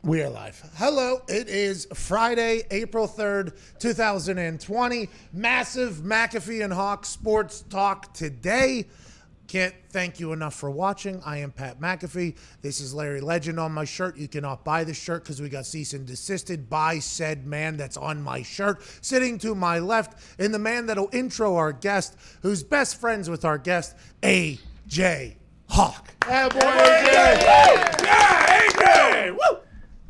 We are live. Hello, it is Friday, April 3rd, 2020. Massive McAfee and Hawks sports talk today. Can't thank you enough for watching. I am Pat McAfee. This is Larry Legend on my shirt. You cannot buy the shirt because we got cease and desisted by said man that's on my shirt. Sitting to my left, and the man that'll intro our guest, who's best friends with our guest, AJ Hawk. Hey, boy, AJ! Yeah, AJ! Woo!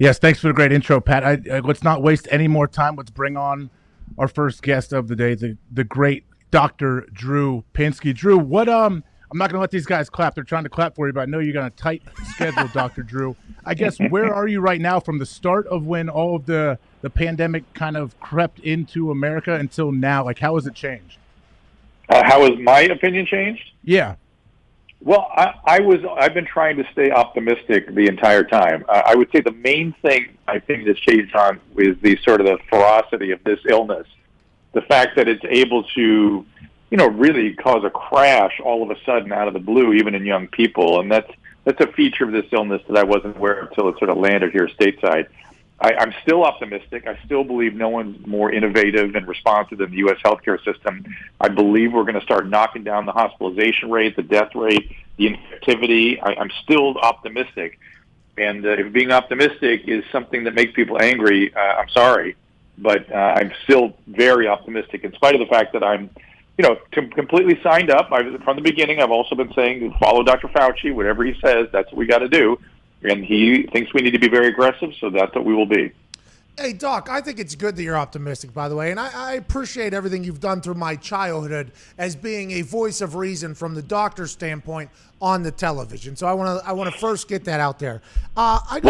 Yes, thanks for the great intro, Pat. Let's not waste any more time. Let's bring on our first guest of the day, the great Dr. Drew Pinsky. Drew, what I'm not going to let these guys clap. They're trying to clap for you, but I know you got a tight schedule, Dr. Drew. I guess, where are you right now from the start of when all of the pandemic kind of crept into America until now? Like, how has it changed? How has my opinion changed? Yeah. Well, I've been trying to stay optimistic the entire time. I would say the main thing I think that's changed on is the sort of the ferocity of this illness. The fact that it's able to, really cause a crash all of a sudden out of the blue, even in young people. And that's a feature of this illness that I wasn't aware of until it sort of landed here stateside. I'm still optimistic. I still believe no one's more innovative and responsive than the U.S. healthcare system. I believe we're going to start knocking down the hospitalization rate, the death rate, the infectivity. I'm still optimistic. And if being optimistic is something that makes people angry, I'm sorry. But I'm still very optimistic in spite of the fact that I'm, completely signed up. From the beginning, I've also been saying follow Dr. Fauci. Whatever he says, that's what we got to do. And he thinks we need to be very aggressive, so that's what we will be. Hey, Doc, I think it's good that you're optimistic, by the way, and I appreciate everything you've done through my childhood as being a voice of reason from the doctor's standpoint on the television. So I want to first get that out there. I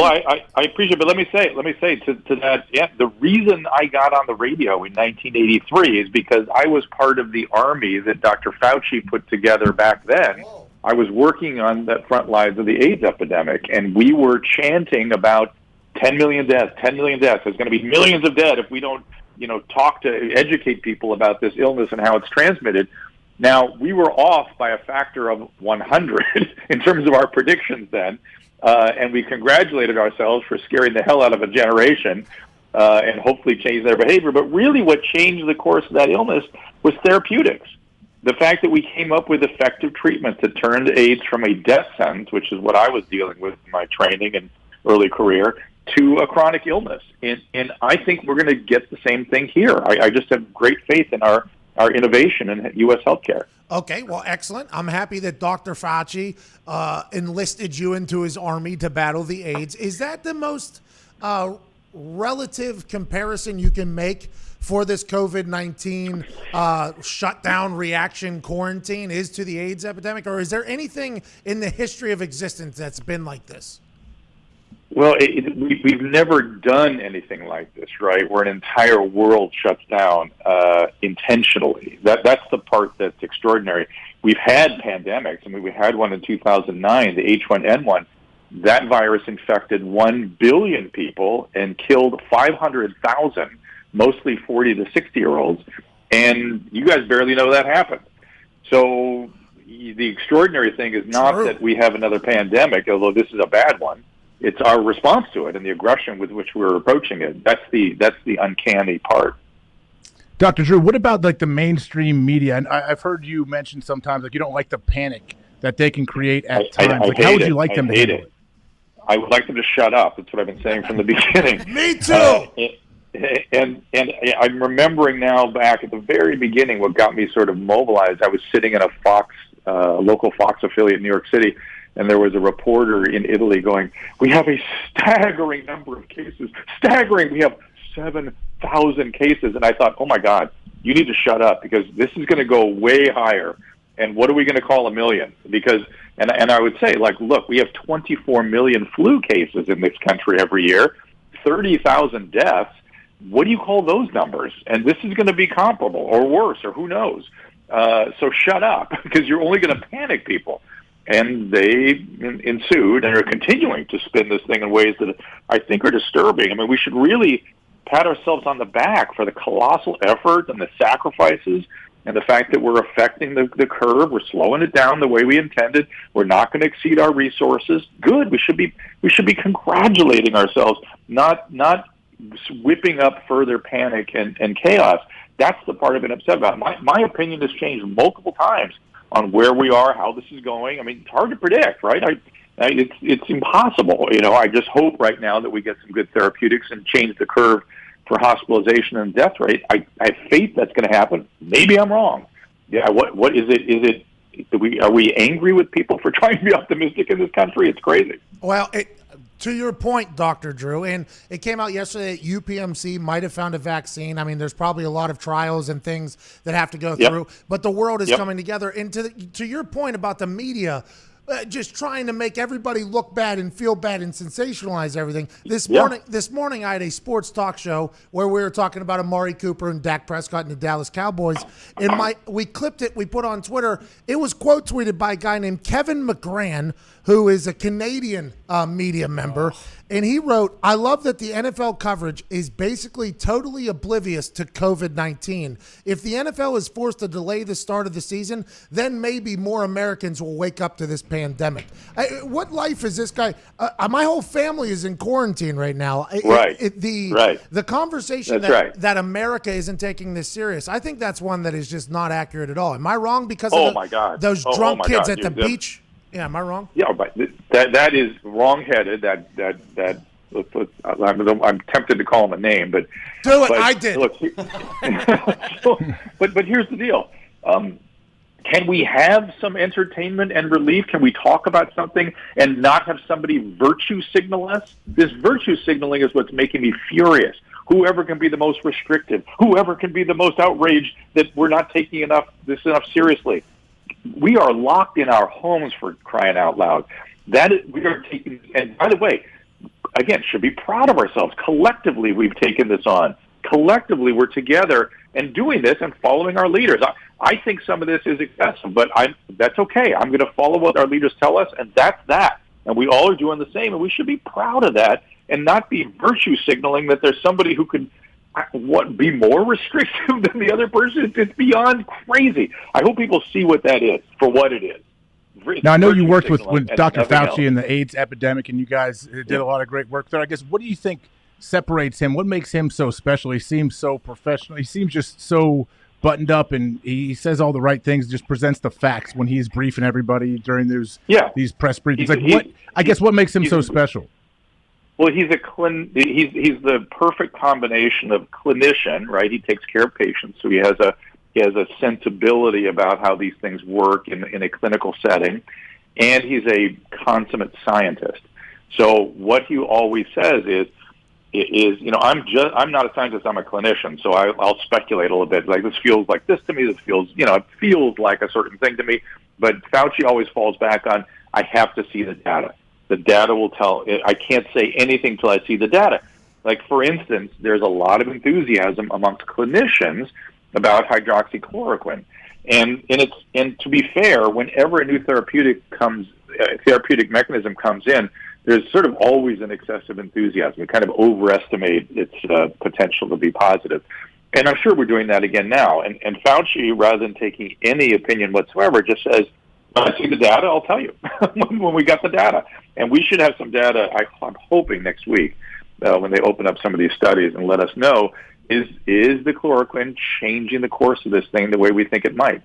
appreciate it, but let me say to that, yeah, the reason I got on the radio in 1983 is because I was part of the army that Dr. Fauci put together back then. Whoa. I was working on the front lines of the AIDS epidemic, and we were chanting about 10 million deaths, 10 million deaths. There's going to be millions of dead if we don't, talk to educate people about this illness and how it's transmitted. Now, we were off by a factor of 100 in terms of our predictions then, and we congratulated ourselves for scaring the hell out of a generation and hopefully change their behavior. But really what changed the course of that illness was therapeutics. The fact that we came up with effective treatments that turned AIDS from a death sentence, which is what I was dealing with in my training and early career, to a chronic illness. And I think we're going to get the same thing here. I just have great faith in our innovation in U.S. healthcare. Okay, well, excellent. I'm happy that Dr. Fauci enlisted you into his army to battle the AIDS. Is that the most relative comparison you can make for this COVID-19 shutdown, reaction, quarantine is to the AIDS epidemic? Or is there anything in the history of existence that's been like this? Well, we've never done anything like this, right? Where an entire world shuts down intentionally. That's the part that's extraordinary. We've had pandemics. I mean, we had one in 2009, the H1N1. That virus infected 1 billion people and killed 500,000, mostly 40 to 60-year-olds. And you guys barely know that happened. So the extraordinary thing is not that we have another pandemic, although this is a bad one. It's our response to it and the aggression with which we're approaching it. That's the uncanny part. Dr. Drew, what about like the mainstream media? And I've heard you mention sometimes like you don't like the panic that they can create at times. Like, how would you like them to handle it? I would like them to shut up. That's what I've been saying from the beginning. Me too. And I'm remembering now back at the very beginning what got me sort of mobilized. I was sitting in a local Fox affiliate in New York City, and there was a reporter in Italy going, "We have a staggering number of cases. Staggering. We have 7,000 cases." And I thought, oh, my God, you need to shut up because this is going to go way higher. And what are we going to call a million? Because, and I would say, like, look, we have 24 million flu cases in this country every year, 30,000 deaths. What do you call those numbers? And this is going to be comparable or worse or who knows. So shut up because you're only going to panic people. And they ensued and are continuing to spin this thing in ways that I think are disturbing. I mean, we should really pat ourselves on the back for the colossal effort and the sacrifices and the fact that we're affecting the curve, we're slowing it down the way we intended, we're not going to exceed our resources. Good. We should be congratulating ourselves, not whipping up further panic and chaos. That's the part I've been upset about. My opinion has changed multiple times on where we are, how this is going. I mean, it's hard to predict, right? It's impossible. I just hope right now that we get some good therapeutics and change the curve for hospitalization and death rate. I have faith that's going to happen. Maybe I'm wrong. Yeah. What is it? Are we angry with people for trying to be optimistic in this country? It's crazy. Well, to your point, Dr. Drew, and it came out yesterday that UPMC might have found a vaccine. I mean, there's probably a lot of trials and things that have to go through, but the world is coming together. And to your point about the media, just trying to make everybody look bad and feel bad and sensationalize everything. This morning, I had a sports talk show where we were talking about Amari Cooper and Dak Prescott and the Dallas Cowboys. And we clipped it, we put on Twitter. It was quote tweeted by a guy named Kevin McGran, who is a Canadian media member. And he wrote, "I love that the NFL coverage is basically totally oblivious to COVID-19. If the NFL is forced to delay the start of the season, then maybe more Americans will wake up to this pandemic." What life is this guy? My whole family is in quarantine right now. The conversation that America isn't taking this serious, I think that's one that is just not accurate at all. Am I wrong because of those drunk kids at the beach? Yeah, am I wrong? Yeah, but that is wrong-headed. I'm tempted to call him a name, but I did. Look, but here's the deal: can we have some entertainment and relief? Can we talk about something and not have somebody virtue signal us? This virtue signaling is what's making me furious. Whoever can be the most restrictive, whoever can be the most outraged that we're not taking this enough seriously. We are locked in our homes, for crying out loud. We are taking, and by the way, again, should be proud of ourselves. Collectively, we've taken this on. Collectively, we're together and doing this and following our leaders. I think some of this is excessive, but that's okay. I'm going to follow what our leaders tell us, and that's that. And we all are doing the same, and we should be proud of that and not be virtue signaling that there's somebody who could be more restrictive than the other person. It's beyond crazy. I hope people see what that is for what it is. Now, I know you worked with Dr. Fauci and the AIDS epidemic, and you guys did a lot of great work there. I guess, what do you think separates him? What makes him so special? He seems so professional. He seems just so buttoned up, and he says all the right things, just presents the facts when he's briefing everybody during these press briefings. What makes him so special? Well, he's the perfect combination of clinician, right? He takes care of patients, so he has a sensibility about how these things work in a clinical setting, and he's a consummate scientist. So what he always says is I'm not a scientist, I'm a clinician, so I'll speculate a little bit. Like, this feels like this to me. This feels it feels like a certain thing to me. But Fauci always falls back on, I have to see the data. The data will tell. I can't say anything till I see the data. Like, for instance, there's a lot of enthusiasm amongst clinicians about hydroxychloroquine, and to be fair, whenever a new therapeutic mechanism comes in, there's sort of always an excessive enthusiasm. We kind of overestimate its potential to be positive, and I'm sure we're doing that again now. And Fauci, rather than taking any opinion whatsoever, just says, when I see the data, I'll tell you when we got the data. And we should have some data, I'm hoping, next week when they open up some of these studies and let us know, is the chloroquine changing the course of this thing the way we think it might?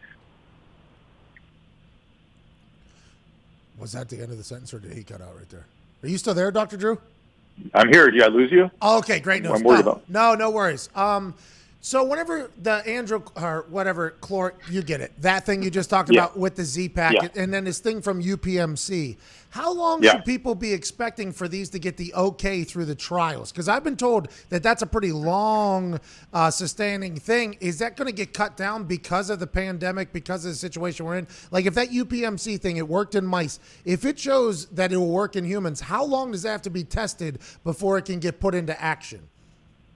Was that the end of the sentence, or did he cut out right there? Are you still there, Dr. Drew? I'm here. Did I lose you? Oh, okay, great news. I'm worried about. No worries. So whenever you get it, that thing you just talked about with the Z-Pack, and then this thing from UPMC, how long should people be expecting for these to get the okay through the trials? Because I've been told that that's a pretty long, sustaining thing. Is that going to get cut down because of the pandemic, because of the situation we're in? Like, if that UPMC thing, it worked in mice, if it shows that it will work in humans, how long does that have to be tested before it can get put into action?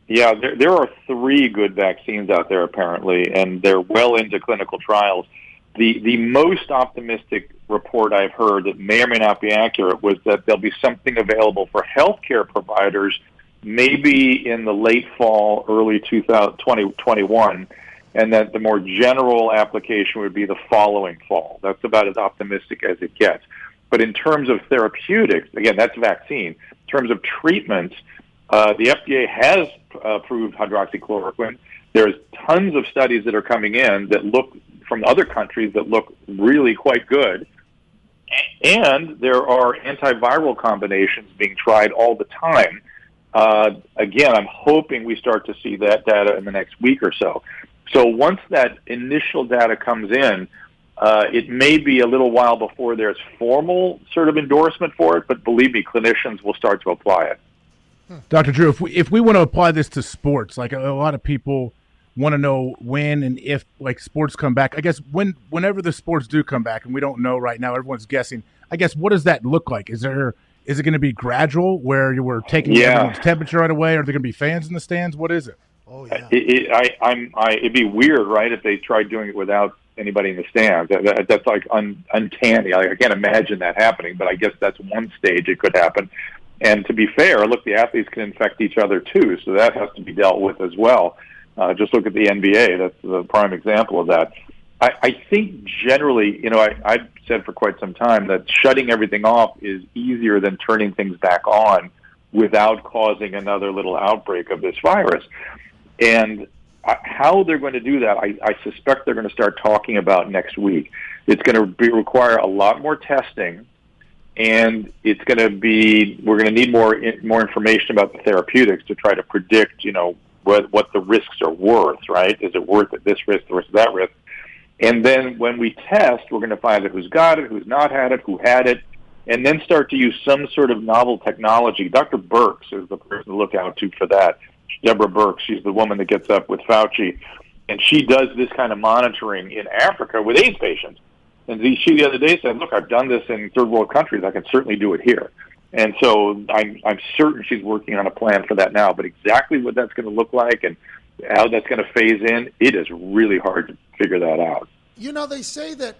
Yeah, there are 3 good vaccines out there, apparently, and they're well into clinical trials. The most optimistic report I've heard that may or may not be accurate was that there'll be something available for healthcare providers maybe in the late fall, early 2021, and that the more general application would be the following fall. That's about as optimistic as it gets. But in terms of therapeutics, again, that's vaccine. In terms of treatments, the FDA has approved hydroxychloroquine. There's tons of studies that are coming in that look from other countries that look really quite good. And there are antiviral combinations being tried all the time. Again, I'm hoping we start to see that data in the next week or so. So once that initial data comes in, it may be a little while before there's formal sort of endorsement for it, but believe me, clinicians will start to apply it. Dr. Drew, if we want to apply this to sports, like a lot of people want to know when and if like sports come back. I guess whenever the sports do come back, and we don't know right now, everyone's guessing. I guess what does that look like? Is it going to be gradual where you were taking everyone's temperature right away? Are there going to be fans in the stands? What is it? Oh yeah. It'd be weird, right, if they tried doing it without anybody in the stands. That's like uncanny. I can't imagine that happening, but I guess that's one stage it could happen. And to be fair, look, the athletes can infect each other too, so that has to be dealt with as well. Just look at the NBA. That's the prime example of that. I think generally, I've said for quite some time that shutting everything off is easier than turning things back on without causing another little outbreak of this virus. And how they're going to do that, I suspect they're going to start talking about next week. It's going to require a lot more testing. And it's going to be, we're going to need more information about the therapeutics to try to predict, what the risks are worth, right? Is it worth it, this risk versus that risk? And then when we test, we're going to find out who's got it, who's not had it, who had it, and then start to use some sort of novel technology. Dr. Birx is the person to look out to for that. Deborah Birx, she's the woman that gets up with Fauci, and she does this kind of monitoring in Africa with AIDS patients. And she the other day said, look, I've done this in third world countries. I can certainly do it here. And so I'm certain she's working on a plan for that now. But exactly what that's going to look like and how that's going to phase in, it is really hard to figure that out. They say that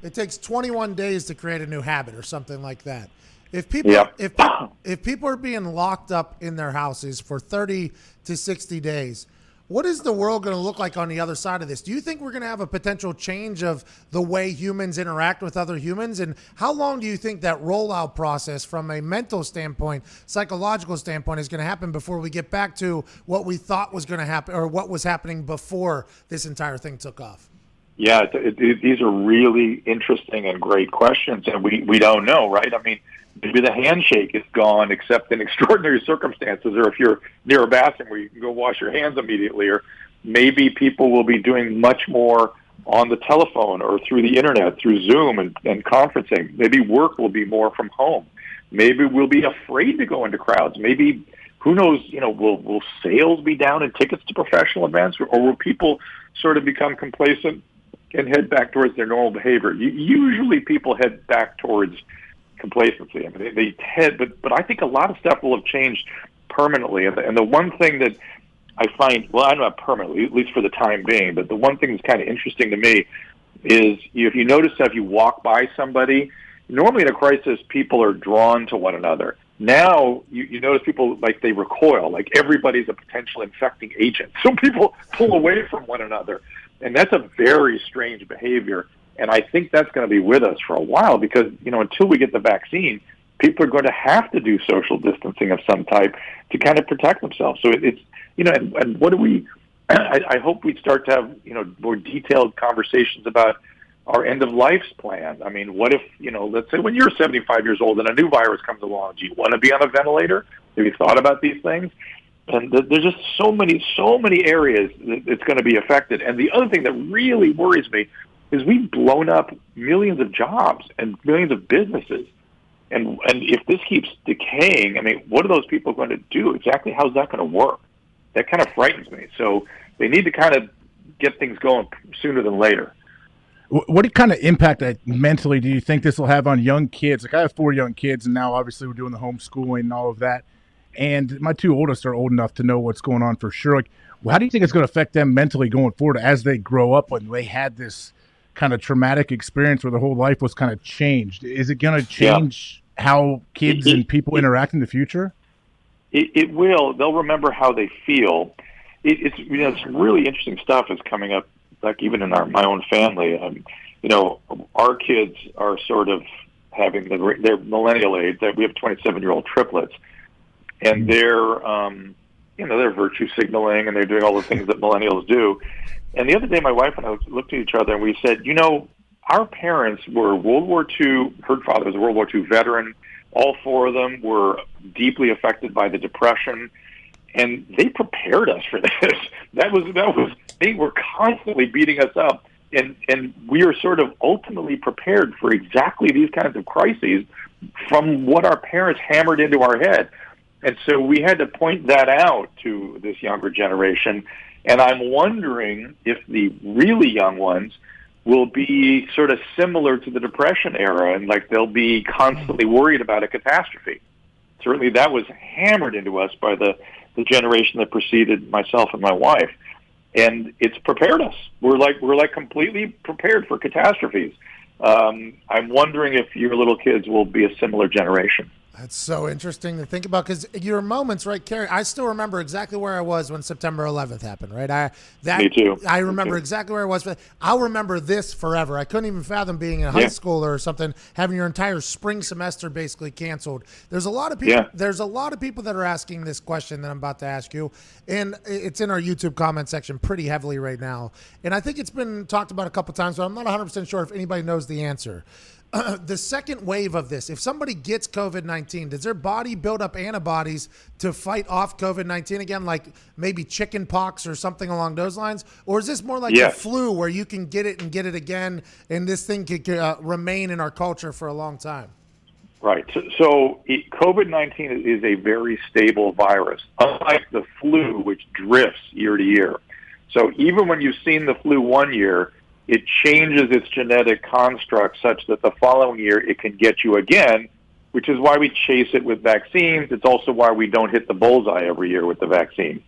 it takes 21 days to create a new habit or something like that. If people are being locked up in their houses for 30 to 60 days, what is the world going to look like on the other side of this? Do you think we're going to have a potential change of the way humans interact with other humans? And how long do you think that rollout process from a mental standpoint, psychological standpoint, is going to happen before we get back to what we thought was going to happen or what was happening before this entire thing took off? Yeah, these are really interesting and great questions, and we don't know, right? I mean, maybe the handshake is gone except in extraordinary circumstances, or if you're near a bathroom where you can go wash your hands immediately, or maybe people will be doing much more on the telephone or through the internet, through Zoom and conferencing. Maybe work will be more from home. Maybe we'll be afraid to go into crowds. Maybe, who knows, will sales be down in tickets to professional events, or will people sort of become complacent and head back towards their normal behavior? Usually people head back towards complacency. I mean, they head, but I think a lot of stuff will have changed permanently. And the one thing that I find, well, I'm not permanently, at least for the time being, but the one thing that's kind of interesting to me is if you notice that if you walk by somebody, normally in a crisis, people are drawn to one another. Now you notice people, like, they recoil, like everybody's a potential infecting agent. So people pull away from one another. And that's a very strange behavior. And I think that's going to be with us for a while because, until we get the vaccine, people are going to have to do social distancing of some type to kind of protect themselves. So it's, and what do we, I hope we start to have, more detailed conversations about our end of life's plan. I mean, what if, let's say when you're 75 years old and a new virus comes along, do you want to be on a ventilator? Have you thought about these things? And there's just so many areas that it's going to be affected. And the other thing that really worries me is we've blown up millions of jobs and millions of businesses. And if this keeps decaying, I mean, what are those people going to do? Exactly how's that going to work? That kind of frightens me. So they need to kind of get things going sooner than later. What kind of impact mentally do you think this will have on young kids? Like, I have 4 young kids, and now obviously we're doing the homeschooling and all of that. And my 2 oldest are old enough to know what's going on for sure. Like, how do you think it's going to affect them mentally going forward as they grow up when they had this kind of traumatic experience where their whole life was kind of changed? Is it going to change how kids and people interact in the future? It will. They'll remember how they feel. it's some really interesting stuff is coming up, like even in my own family. Our kids are sort of having their millennial age. That we have 27-year-old triplets, and they're virtue signaling and they're doing all the things that millennials do. And the other day, my wife and I looked at each other and we said, our parents were World War II. Her father was a World War II veteran. All four of them were deeply affected by the Depression, and they prepared us for this. That was they were constantly beating us up, and we are sort of ultimately prepared for exactly these kinds of crises from what our parents hammered into our head. And so we had to point that out to this younger generation. And I'm wondering if the really young ones will be sort of similar to the Depression era, and like they'll be constantly worried about a catastrophe. Certainly that was hammered into us by the generation that preceded myself and my wife. And it's prepared us. We're like completely prepared for catastrophes. I'm wondering if your little kids will be a similar generation. That's so interesting to think about, because your moments, right, Carrie? I still remember exactly where I was when September 11th happened, right? Me too. I remember exactly where I was. I'll remember this forever. I couldn't even fathom being in high school or something, having your entire spring semester basically canceled. There's a lot of people. Yeah. There's a lot of people that are asking this question that I'm about to ask you, and it's in our YouTube comment section pretty heavily right now. And I think it's been talked about a couple times, but I'm not 100% sure if anybody knows the answer. The second wave of this, if somebody gets COVID-19, does their body build up antibodies to fight off COVID-19 again, like maybe chicken pox or something along those lines? Or is this more like the flu where you can get it and get it again, and this thing could remain in our culture for a long time? Right. So COVID-19 is a very stable virus, unlike the flu, which drifts year to year. So even when you've seen the flu one year, it changes its genetic construct such that the following year it can get you again, which is why we chase it with vaccines. It's also why we don't hit the bullseye every year with the vaccine.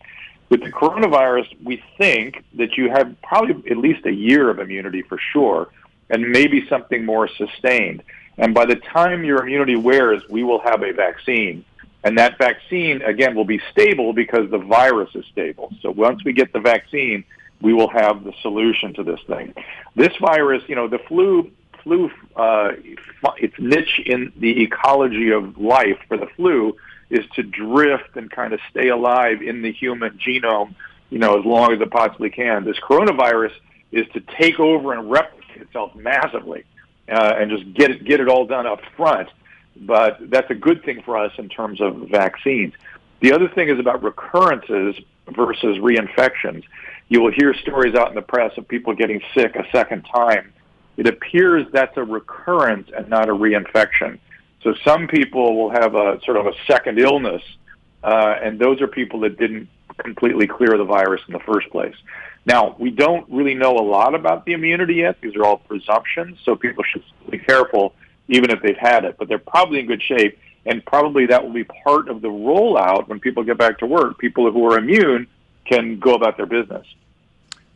With the coronavirus, we think that you have probably at least a year of immunity for sure, and maybe something more sustained. And by the time your immunity wears, we will have a vaccine. And that vaccine, again, will be stable because the virus is stable. So once we get the vaccine, we will have the solution to this thing. This virus, the flu, its niche in the ecology of life for the flu is to drift and kind of stay alive in the human genome, as long as it possibly can. This coronavirus is to take over and replicate itself massively, and just get it all done up front. But that's a good thing for us in terms of vaccines. The other thing is about recurrences versus reinfections. You will hear stories out in the press of people getting sick a second time. It appears that's a recurrence and not a reinfection. So some people will have a sort of a second illness, and those are people that didn't completely clear the virus in the first place. Now, we don't really know a lot about the immunity yet. These are all presumptions, so people should be careful even if they've had it. But they're probably in good shape, and probably that will be part of the rollout when people get back to work. People who are immune can go about their business.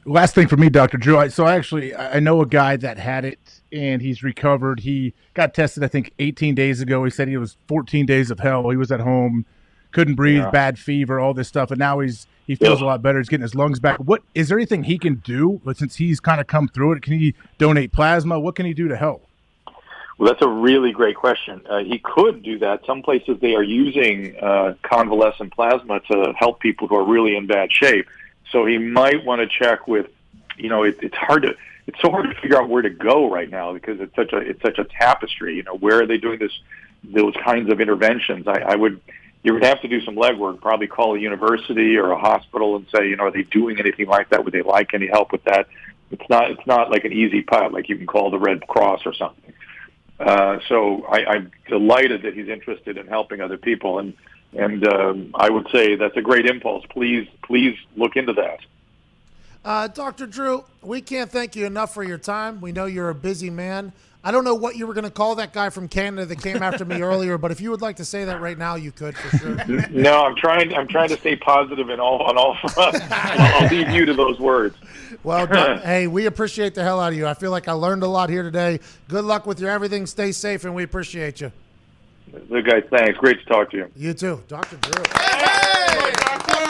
Last thing for me, Dr. Drew. I know a guy that had it, and he's recovered. He got tested, I think, 18 days ago. He said he was 14 days of hell. He was at home, couldn't breathe, bad fever, all this stuff, and now he feels a lot better. He's getting his lungs back. Is there anything he can do? But since he's kind of come through it, can he donate plasma? What can he do to help? Well, that's a really great question. He could do that. Some places they are using convalescent plasma to help people who are really in bad shape. So he might want to check with, it's so hard to figure out where to go right now because it's such a tapestry. Where are they doing those kinds of interventions? You would have to do some legwork, probably call a university or a hospital and say, are they doing anything like that? Would they like any help with that? It's not like an easy putt, like you can call the Red Cross or something. So I'm delighted that he's interested in helping other people, and I would say that's a great impulse. Please look into that. Dr. Drew, we can't thank you enough for your time. We know you're a busy man. I don't know what you were going to call that guy from Canada that came after me earlier, but if you would like to say that right now, you could for sure. No, I'm trying to stay positive on all fronts. I'll leave you to those words. Well, hey, we appreciate the hell out of you. I feel like I learned a lot here today. Good luck with your everything. Stay safe, and we appreciate you. Good guys, thanks. Great to talk to you. You too, Dr. Drew. Hey, Dr.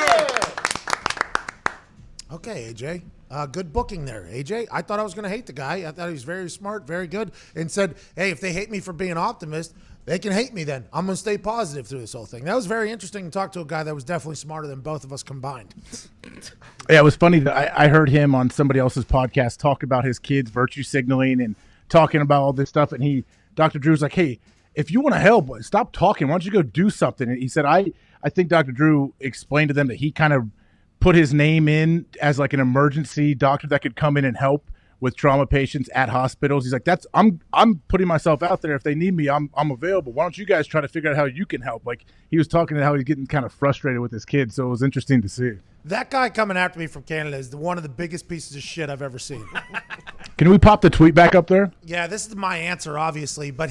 Okay, AJ. Good booking there, AJ. I thought I was going to hate the guy. I thought he was very smart, very good, and said, hey, if they hate me for being an optimist, they can hate me then. I'm going to stay positive through this whole thing. That was very interesting to talk to a guy that was definitely smarter than both of us combined. Yeah, it was funny that I heard him on somebody else's podcast talk about his kids virtue signaling and talking about all this stuff. And Dr. Drew's like, hey, if you want to help, stop talking. Why don't you go do something? And he said, I think Dr. Drew explained to them that he kind of put his name in as like an emergency doctor that could come in and help with trauma patients at hospitals. He's like, I'm putting myself out there. If they need me, I'm available. Why don't you guys try to figure out how you can help? Like, he was talking about how he's getting kind of frustrated with his kids. So it was interesting to see. That guy coming after me from Canada is one of the biggest pieces of shit I've ever seen. Can we pop the tweet back up there? Yeah, this is my answer, obviously. But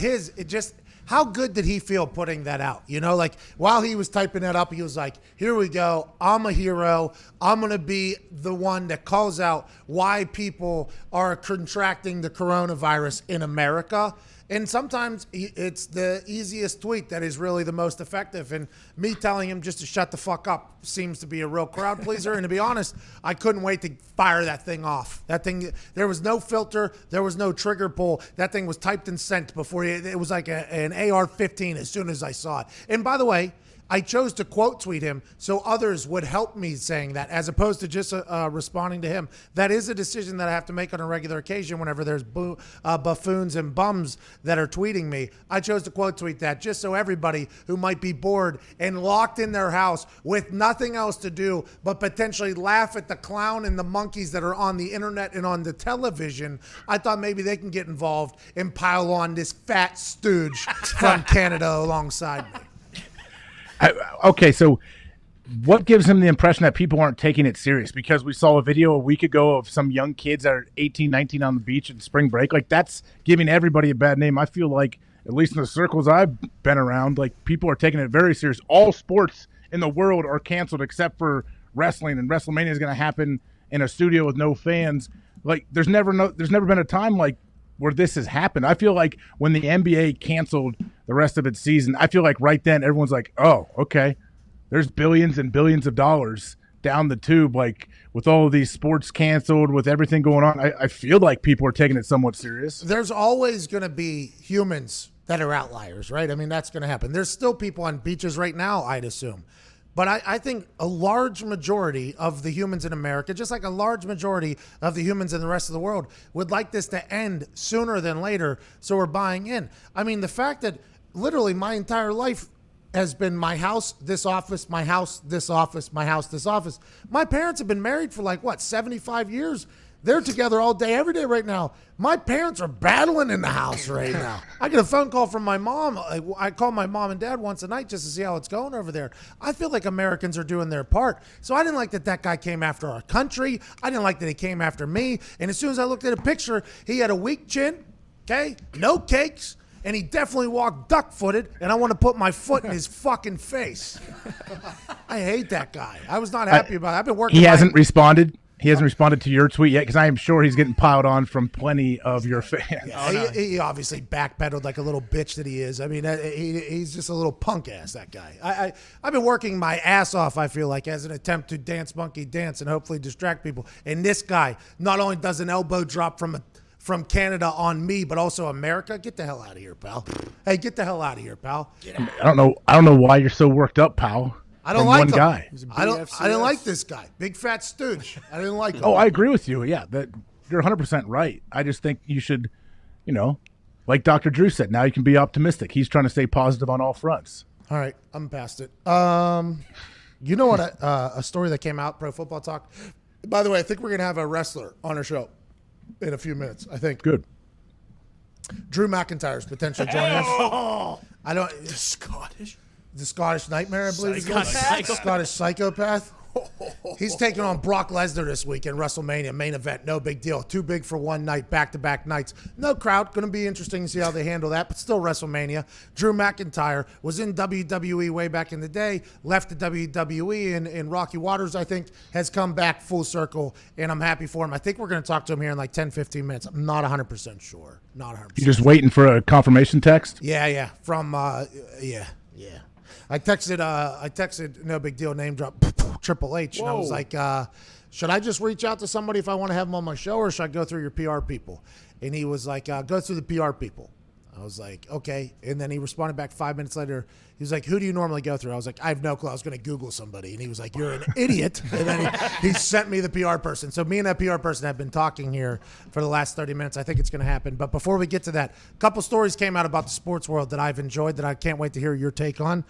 how good did he feel putting that out? You know, like while he was typing that up, he was like, here we go. I'm a hero. I'm going to be the one that calls out why people are contracting the coronavirus in America. And sometimes it's the easiest tweet that is really the most effective. And me telling him just to shut the fuck up seems to be a real crowd pleaser. And to be honest, I couldn't wait to fire that thing off. That thing, there was no filter. There was no trigger pull. That thing was typed and sent before it was like an AR-15 as soon as I saw it. And by the way, I chose to quote tweet him so others would help me saying that as opposed to just responding to him. That is a decision that I have to make on a regular occasion whenever there's buffoons and bums that are tweeting me. I chose to quote tweet that just so everybody who might be bored and locked in their house with nothing else to do but potentially laugh at the clown and the monkeys that are on the internet and on the television, I thought maybe they can get involved and pile on this fat stooge from Canada alongside me. Okay, so what gives him the impression that people aren't taking it serious? Because we saw a video a week ago of some young kids that are 18, 19 on the beach in spring break. Like, that's giving everybody a bad name. I feel like, at least in the circles I've been around, like, people are taking it very serious. All sports in the world are canceled except for wrestling, and WrestleMania is going to happen in a studio with no fans. Like, there's never been a time like where this has happened. I feel like when the NBA canceled the rest of its season, I feel like right then everyone's like, oh, okay, there's billions and billions of dollars down the tube. Like, with all of these sports canceled, with everything going on, I feel like people are taking it somewhat serious. There's always going to be humans that are outliers, right? I mean, that's going to happen. There's still people on beaches right now, I'd assume. But I think a large majority of the humans in America, just like a large majority of the humans in the rest of the world, would like this to end sooner than later, so we're buying in. I mean, the fact that literally my entire life has been my house, this office, my house, this office, my house, this office. My parents have been married for 75 years. They're together all day, every day right now. My parents are battling in the house right now. I get a phone call from my mom. I call my mom and dad once a night just to see how it's going over there. I feel like Americans are doing their part. So I didn't like that guy came after our country. I didn't like that he came after me. And as soon as I looked at a picture, he had a weak chin, okay, no cakes, and he definitely walked duck-footed, and I want to put my foot in his fucking face. I hate that guy. I was not happy about it. I've been working. He hasn't responded. He hasn't responded to your tweet yet, because I am sure he's getting piled on from plenty of your fans. Yeah, he obviously backpedaled like a little bitch that he is. I mean, he's just a little punk ass, that guy. I've been working my ass off, I feel like, as an attempt to dance monkey dance and hopefully distract people. And this guy not only does an elbow drop from Canada on me, but also America. Get the hell out of here, pal. Hey, get the hell out of here, pal. I don't know why you're so worked up, pal. I don't like one him. Guy. I didn't like this guy. Big fat stooge. I didn't like him. Oh, I agree with you. Yeah, that you're 100% right. I just think you should, like Dr. Drew said, now you can be optimistic. He's trying to stay positive on all fronts. All right, I'm past it. You know what? A story that came out, Pro Football Talk. By the way, I think we're gonna have a wrestler on our show in a few minutes. I think. Good. Drew McIntyre is potentially joining us. I don't. The Scottish Nightmare, I believe is called. Scottish Psychopath. He's taking on Brock Lesnar this week in WrestleMania main event. No big deal. Too big for one night, back-to-back nights. No crowd. Going to be interesting to see how they handle that, but still WrestleMania. Drew McIntyre was in WWE way back in the day, left the WWE in Rocky Waters, I think, has come back full circle, and I'm happy for him. I think we're going to talk to him here in like 10, 15 minutes. I'm not 100% sure. Not 100%. You're just waiting for a confirmation text? Yeah. From, yeah. I texted no big deal, name drop Triple H, and I was like, should I just reach out to somebody if I want to have them on my show, or should I go through your PR people? And he was like, go through the PR people. I was like, okay. And then he responded back 5 minutes later. He was like, who do you normally go through? I was like, I have no clue. I was going to Google somebody. And he was like, you're an idiot. And then he sent me the PR person. So me and that PR person have been talking here for the last 30 minutes. I think it's going to happen. But before we get to that, a couple stories came out about the sports world that I've enjoyed that I can't wait to hear your take on.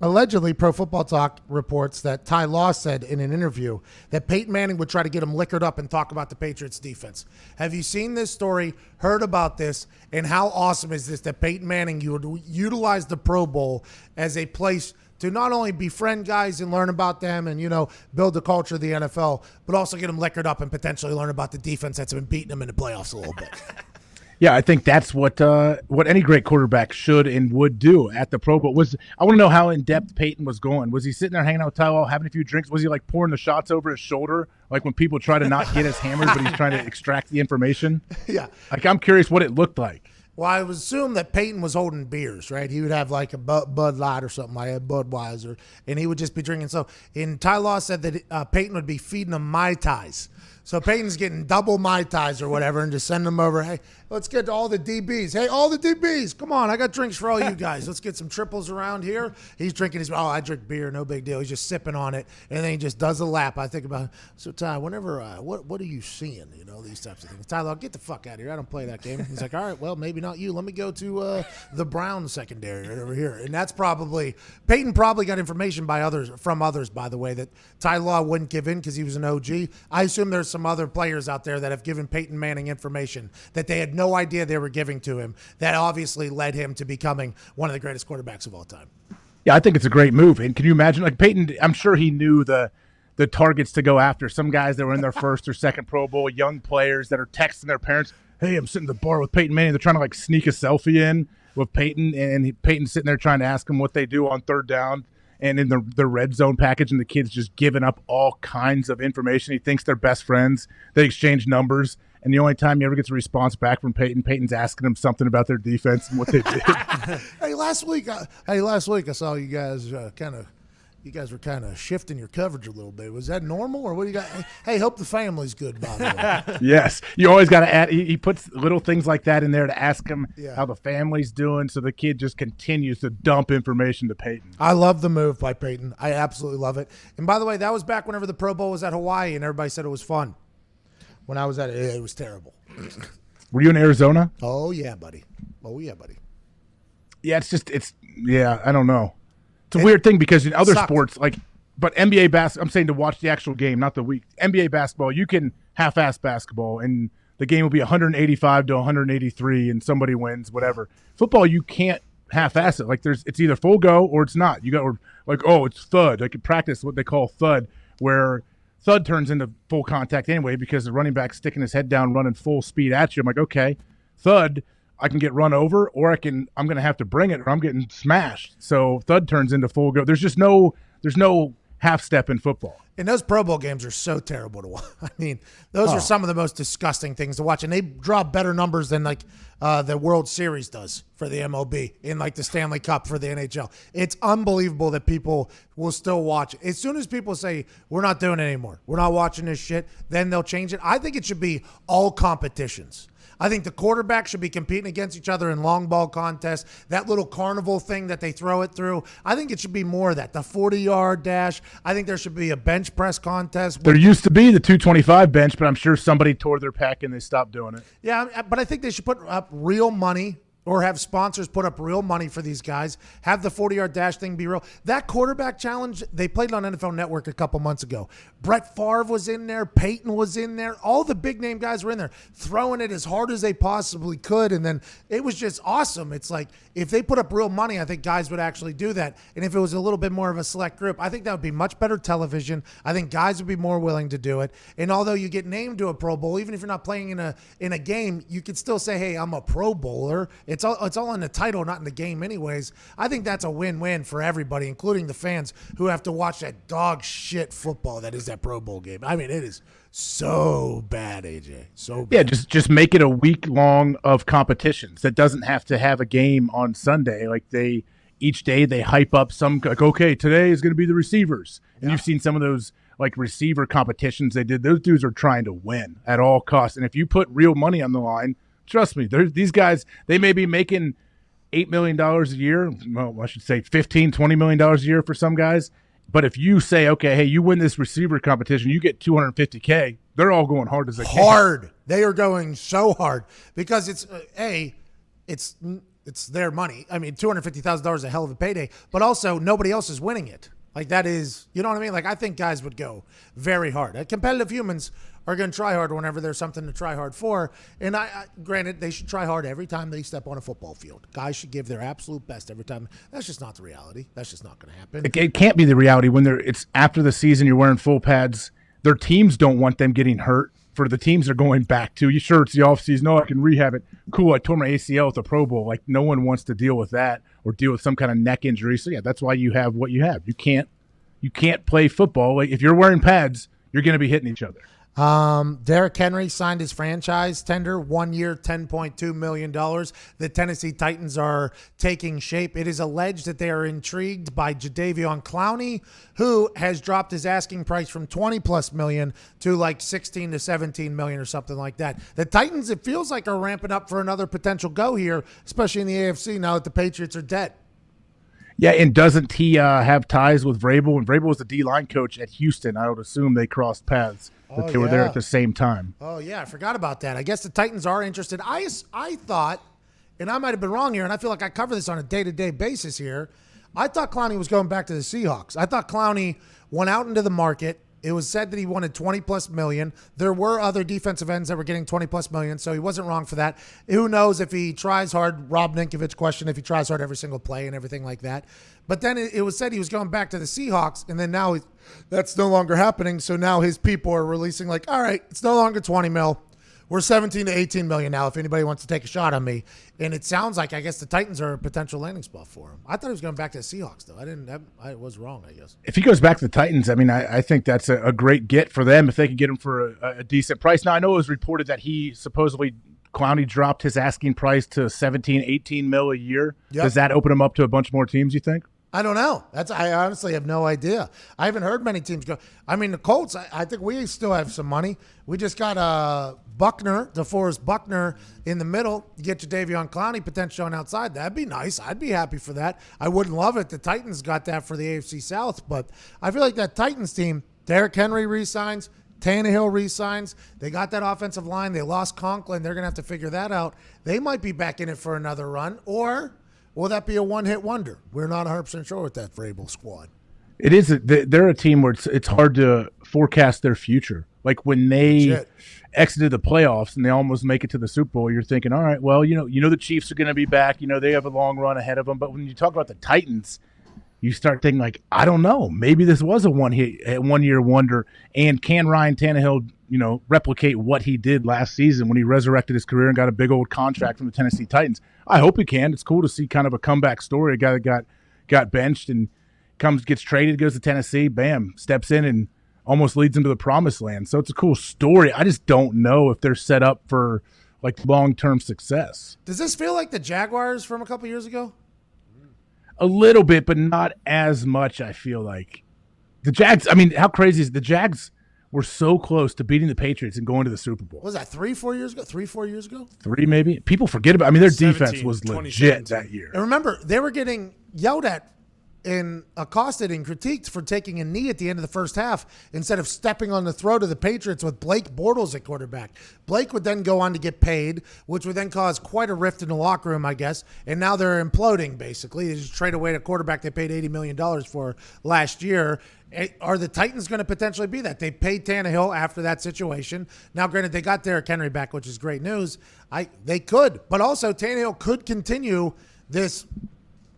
Allegedly, Pro Football Talk reports that Ty Law said in an interview that Peyton Manning would try to get him liquored up and talk about the Patriots defense. Have you seen this story, heard about this, and how awesome is this that Peyton Manning would utilize the Pro Bowl as a place to not only befriend guys and learn about them and, build the culture of the NFL, but also get them liquored up and potentially learn about the defense that's been beating them in the playoffs a little bit? Yeah, I think that's what any great quarterback should and would do at the Pro Bowl. I want to know how in-depth Peyton was going. Was he sitting there hanging out with Tyler, having a few drinks? Was he like pouring the shots over his shoulder, like when people try to not get his hammers, but he's trying to extract the information? Yeah. Like, I'm curious what it looked like. Well, I would assume that Peyton was holding beers, right? He would have like a Bud Light or something like that, Budweiser, and he would just be drinking. So, Ty Law said that Peyton would be feeding him Mai Tais. So Peyton's getting double Mai Tais or whatever and just send them over. Hey, let's get all the DBs. Hey, all the DBs, come on. I got drinks for all you guys. Let's get some triples around here. He's drinking I drink beer, no big deal. He's just sipping on it, and then he just does a lap. I think about, so Ty, whenever, what are you seeing? These types of things. Tyler, get the fuck out of here. I don't play that game. He's like, all right, well, maybe not you. Let me go to the Browns secondary right over here. And that's Peyton probably got information from others, by the way, that Ty Law wouldn't give in because he was an OG. I assume there's some other players out there that have given Peyton Manning information that they had no idea they were giving to him that obviously led him to becoming one of the greatest quarterbacks of all time. Yeah, I think it's a great move. And can you imagine, like Peyton, I'm sure he knew the targets to go after. Some guys that were in their first or second Pro Bowl, young players that are texting their parents, hey, I'm sitting at the bar with Peyton Manning. They're trying to like sneak a selfie in with Peyton, and Peyton's sitting there trying to ask them what they do on third down and in the red zone package, and the kid's just giving up all kinds of information. He thinks they're best friends. They exchange numbers, and the only time he ever gets a response back from Peyton's asking him something about their defense and what they did. Hey, last week I saw you guys you guys were kind of shifting your coverage a little bit. Was that normal, or what do you got? Hey, hope the family's good, by the way. Yes. You always got to add – he puts little things like that in there to ask him how the family's doing, so the kid just continues to dump information to Peyton. I love the move by Peyton. I absolutely love it. And by the way, that was back whenever the Pro Bowl was at Hawaii, and everybody said it was fun. When I was at it, it was terrible. Were you in Arizona? Oh, yeah, buddy. Yeah, I don't know. It's a weird thing because in other sports, but NBA basketball, I'm saying to watch the actual game, not the week. NBA basketball, you can half-ass basketball, and the game will be 185 to 183, and somebody wins, whatever. Football, you can't half-ass it. Like it's either full go or it's not. You got it's thud. I could practice what they call thud, where thud turns into full contact anyway because the running back's sticking his head down, running full speed at you. I'm like, okay, thud. I can get run over, or I'm going to have to bring it, or I'm getting smashed. So thud turns into full go. There's no half step in football. And those Pro Bowl games are so terrible to watch. I mean, those are some of the most disgusting things to watch, and they draw better numbers than the World Series does for the MLB and the Stanley Cup for the NHL. It's unbelievable that people will still watch it. As soon as people say we're not doing it anymore, we're not watching this shit, then they'll change it. I think it should be all competitions. I think the quarterbacks should be competing against each other in long ball contests, that little carnival thing that they throw it through. I think it should be more of that. The 40-yard dash. I think there should be a bench press contest. There used to be the 225 bench, but I'm sure somebody tore their pack and they stopped doing it. Yeah, but I think they should put up real money or have sponsors put up real money for these guys, have the 40-yard dash thing be real. That quarterback challenge, they played it on NFL Network a couple months ago. Brett Favre was in there. Peyton was in there. All the big-name guys were in there, throwing it as hard as they possibly could, and then it was just awesome. It's like if they put up real money, I think guys would actually do that, and if it was a little bit more of a select group, I think that would be much better television. I think guys would be more willing to do it, and although you get named to a Pro Bowl, even if you're not playing in a game, you could still say, hey, I'm a Pro Bowler. It's all in the title, not in the game anyways. I think that's a win-win for everybody, including the fans who have to watch that dog shit football that is that Pro Bowl game. I mean, it is so bad, AJ. So bad. Yeah, just make it a week long of competitions. That doesn't have to have a game on Sunday. Each day they hype up some, okay, today is going to be the receivers. And you've seen some of those like receiver competitions they did. Those dudes are trying to win at all costs. And if you put real money on the line, trust me, these guys, they may be making $8 million a year. Well, I should say $15, $20 million a year for some guys. But if you say, okay, hey, you win this receiver competition, you get $250K, they're all going hard as they can. Hard. They are going so hard because it's their money. I mean, $250,000 is a hell of a payday, but also nobody else is winning it. Like that is, you know what I mean? Like I think guys would go very hard. Competitive humans are going to try hard whenever there's something to try hard for. And granted, they should try hard every time they step on a football field. Guys should give their absolute best every time. That's just not the reality. That's just not going to happen. It can't be the reality when it's after the season, you're wearing full pads. Their teams don't want them getting hurt. For the teams they're going back to, you sure it's the offseason? No, I can rehab it. Cool, I tore my ACL at the Pro Bowl. Like no one wants to deal with that or deal with some kind of neck injury. So yeah, that's why you have what you have. You can't play football. Like if you're wearing pads, you're going to be hitting each other. Derrick Henry signed his franchise tender, 1 year, $10.2 million. The Tennessee Titans are taking shape. It is alleged that they are intrigued by Jadeveon Clowney, who has dropped his asking price from 20 plus million to like 16 to 17 million or something like that. The Titans, it feels like, are ramping up for another potential go here, especially in the AFC now that the Patriots are dead. Yeah, and doesn't he have ties with Vrabel? And Vrabel was the D-line coach at Houston. I would assume they crossed paths. That they were there at the same time. Oh, yeah, I forgot about that. I guess the Titans are interested. I thought, and I might have been wrong here, and I feel like I cover this on a day-to-day basis here, I thought Clowney was going back to the Seahawks. I thought Clowney went out into the market. It was said that he wanted 20-plus million. There were other defensive ends that were getting 20-plus million, so he wasn't wrong for that. Who knows if he tries hard, Rob Ninkovich question, if he tries hard every single play and everything like that. But then it was said he was going back to the Seahawks, and then now that's no longer happening, so now his people are releasing like, all right, it's no longer 20 mil. We're 17 to 18 million now if anybody wants to take a shot on me. And it sounds like, I guess, the Titans are a potential landing spot for him. I thought he was going back to the Seahawks, though. I was wrong, I guess. If he goes back to the Titans, I mean, I think that's a great get for them if they can get him for a decent price. Now, I know it was reported that he supposedly, Clowney dropped his asking price to 17, 18 mil a year. Yep. Does that open him up to a bunch more teams, you think? I don't know. I honestly have no idea. I haven't heard many teams go. I mean, the Colts, I think we still have some money. We just got Buckner, DeForest Buckner in the middle. You get Jadeveon Clowney potential on outside. That'd be nice. I'd be happy for that. I wouldn't love it. The Titans got that for the AFC South, but I feel like that Titans team, Derrick Henry re-signs, Tannehill re-signs. They got that offensive line. They lost Conklin. They're going to have to figure that out. They might be back in it for another run, or will that be a one-hit wonder? We're not 100% sure with that Vrabel squad. It is. They're a team where it's hard to forecast their future. Like when they exited the playoffs and they almost make it to the Super Bowl, you're thinking, all right, well, you know the Chiefs are going to be back. They have a long run ahead of them. But when you talk about the Titans, you start thinking like, I don't know, maybe this was a one-year wonder. And can Ryan Tannehill, replicate what he did last season when he resurrected his career and got a big old contract from the Tennessee Titans? I hope he can. It's cool to see kind of a comeback story. A guy that got benched and gets traded, goes to Tennessee, bam, steps in and almost leads into the promised land. So it's a cool story. I just don't know if they're set up for like long-term success. Does this feel like the Jaguars from a couple years ago? A little bit, but not as much, I feel like. The Jags, I mean, how crazy is the Jags were so close to beating the Patriots and going to the Super Bowl. What was that, 3-4 years ago? 3-4 years ago? 3 maybe. People forget about. I mean, their defense was legit that year. And remember, they were getting yelled at and accosted and critiqued for taking a knee at the end of the first half instead of stepping on the throat of the Patriots with Blake Bortles at quarterback. Blake would then go on to get paid, which would then cause quite a rift in the locker room, I guess. And now they're imploding, basically. They just trade away a quarterback they paid $80 million for last year. Are the Titans going to potentially be that? They paid Tannehill after that situation. Now, granted, they got Derrick Henry back, which is great news. They could. But also, Tannehill could continue this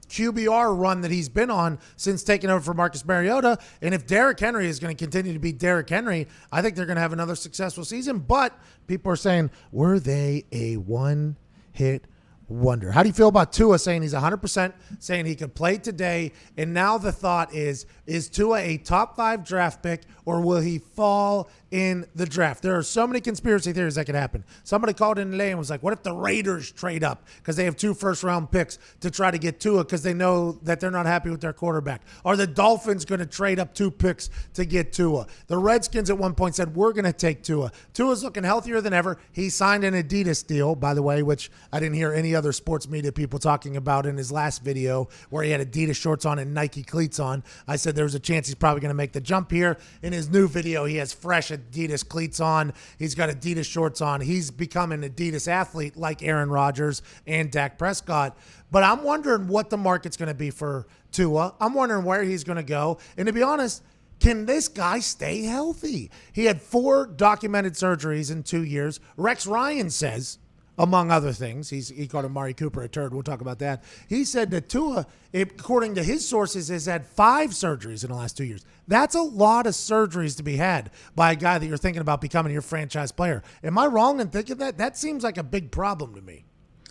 QBR run that he's been on since taking over for Marcus Mariota. And if Derrick Henry is going to continue to be Derrick Henry, I think they're going to have another successful season. But people are saying, were they a one-hit wonder? How do you feel about Tua saying he's 100%, saying he could play today? And now the thought is Tua a top 5 draft pick, or will he fall in the draft. There are so many conspiracy theories that could happen. Somebody called in today and was like, what if the Raiders trade up because they have 2 first-round picks to try to get Tua because they know that they're not happy with their quarterback? Are the Dolphins going to trade up 2 picks to get Tua? The Redskins at one point said, we're going to take Tua. Tua's looking healthier than ever. He signed an Adidas deal, by the way, which I didn't hear any other sports media people talking about in his last video where he had Adidas shorts on and Nike cleats on. I said there's a chance he's probably going to make the jump here. In his new video, he has fresh Adidas cleats on. He's got Adidas shorts on. He's become an Adidas athlete like Aaron Rodgers and Dak Prescott. But I'm wondering what the market's going to be for Tua. I'm wondering where he's going to go. And to be honest, can this guy stay healthy? He had 4 documented surgeries in 2 years. Rex Ryan says, among other things, he called Amari Cooper a turd. We'll talk about that. He said that Tua, according to his sources, has had 5 surgeries in the last 2 years. That's a lot of surgeries to be had by a guy that you're thinking about becoming your franchise player. Am I wrong in thinking that? That seems like a big problem to me.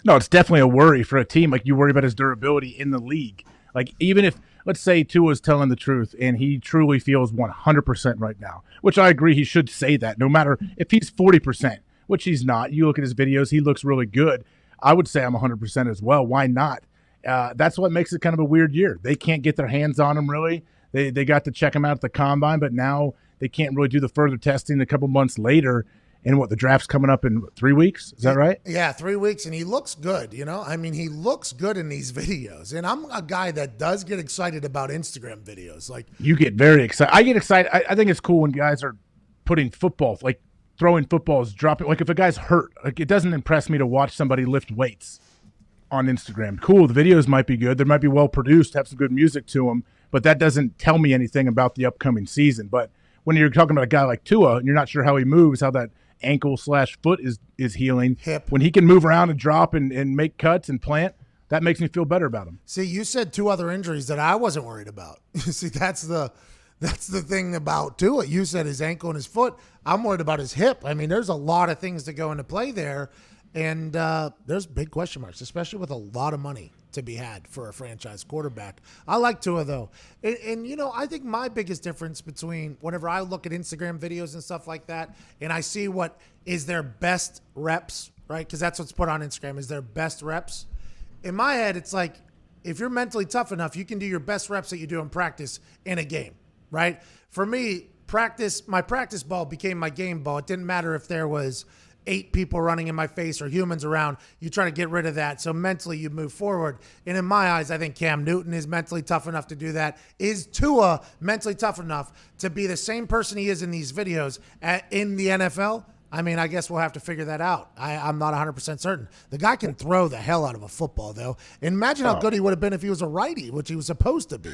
No, it's definitely a worry for a team. Like, you worry about his durability in the league. Like, even if, let's say Tua's telling the truth and he truly feels 100% right now, which I agree he should say that, no matter if he's 40%. Which he's not. You look at his videos, he looks really good. I would say I'm 100% as well. Why not? That's what makes it kind of a weird year. They can't get their hands on him, really. They got to check him out at the combine, but now they can't really do the further testing a couple months later. And the draft's coming up in 3 weeks? Is that right? Yeah, 3 weeks, and he looks good, I mean, he looks good in these videos. And I'm a guy that does get excited about Instagram videos. Like, you get very excited. I get excited. I think it's cool when guys are putting football, like, throwing footballs, dropping. Like, if a guy's hurt, like, it doesn't impress me to watch somebody lift weights on Instagram. Cool, the videos might be good. They might be well produced, have some good music to them, but that doesn't tell me anything about the upcoming season. But when you're talking about a guy like Tua and you're not sure how he moves, how that ankle/foot is healing, hip, when he can move around and drop and make cuts and plant, that makes me feel better about him. See, you said 2 other injuries that I wasn't worried about. See, that's the thing about Tua. You said his ankle and his foot. I'm worried about his hip. I mean, there's a lot of things that go into play there, and there's big question marks, especially with a lot of money to be had for a franchise quarterback. I like Tua, though. And I think my biggest difference between whenever I look at Instagram videos and stuff like that, and I see what is their best reps, right? Because that's what's put on Instagram, is their best reps. In my head, it's like, if you're mentally tough enough, you can do your best reps that you do in practice in a game. Right? For me, my practice ball became my game ball. It didn't matter if there was 8 people running in my face or humans around. You try to get rid of that. So mentally you move forward. And in my eyes, I think Cam Newton is mentally tough enough to do that. Is Tua mentally tough enough to be the same person he is in these videos in the NFL? I mean, I guess we'll have to figure that out. I'm not 100% certain. The guy can throw the hell out of a football, though. And imagine how good he would have been if he was a righty, which he was supposed to be.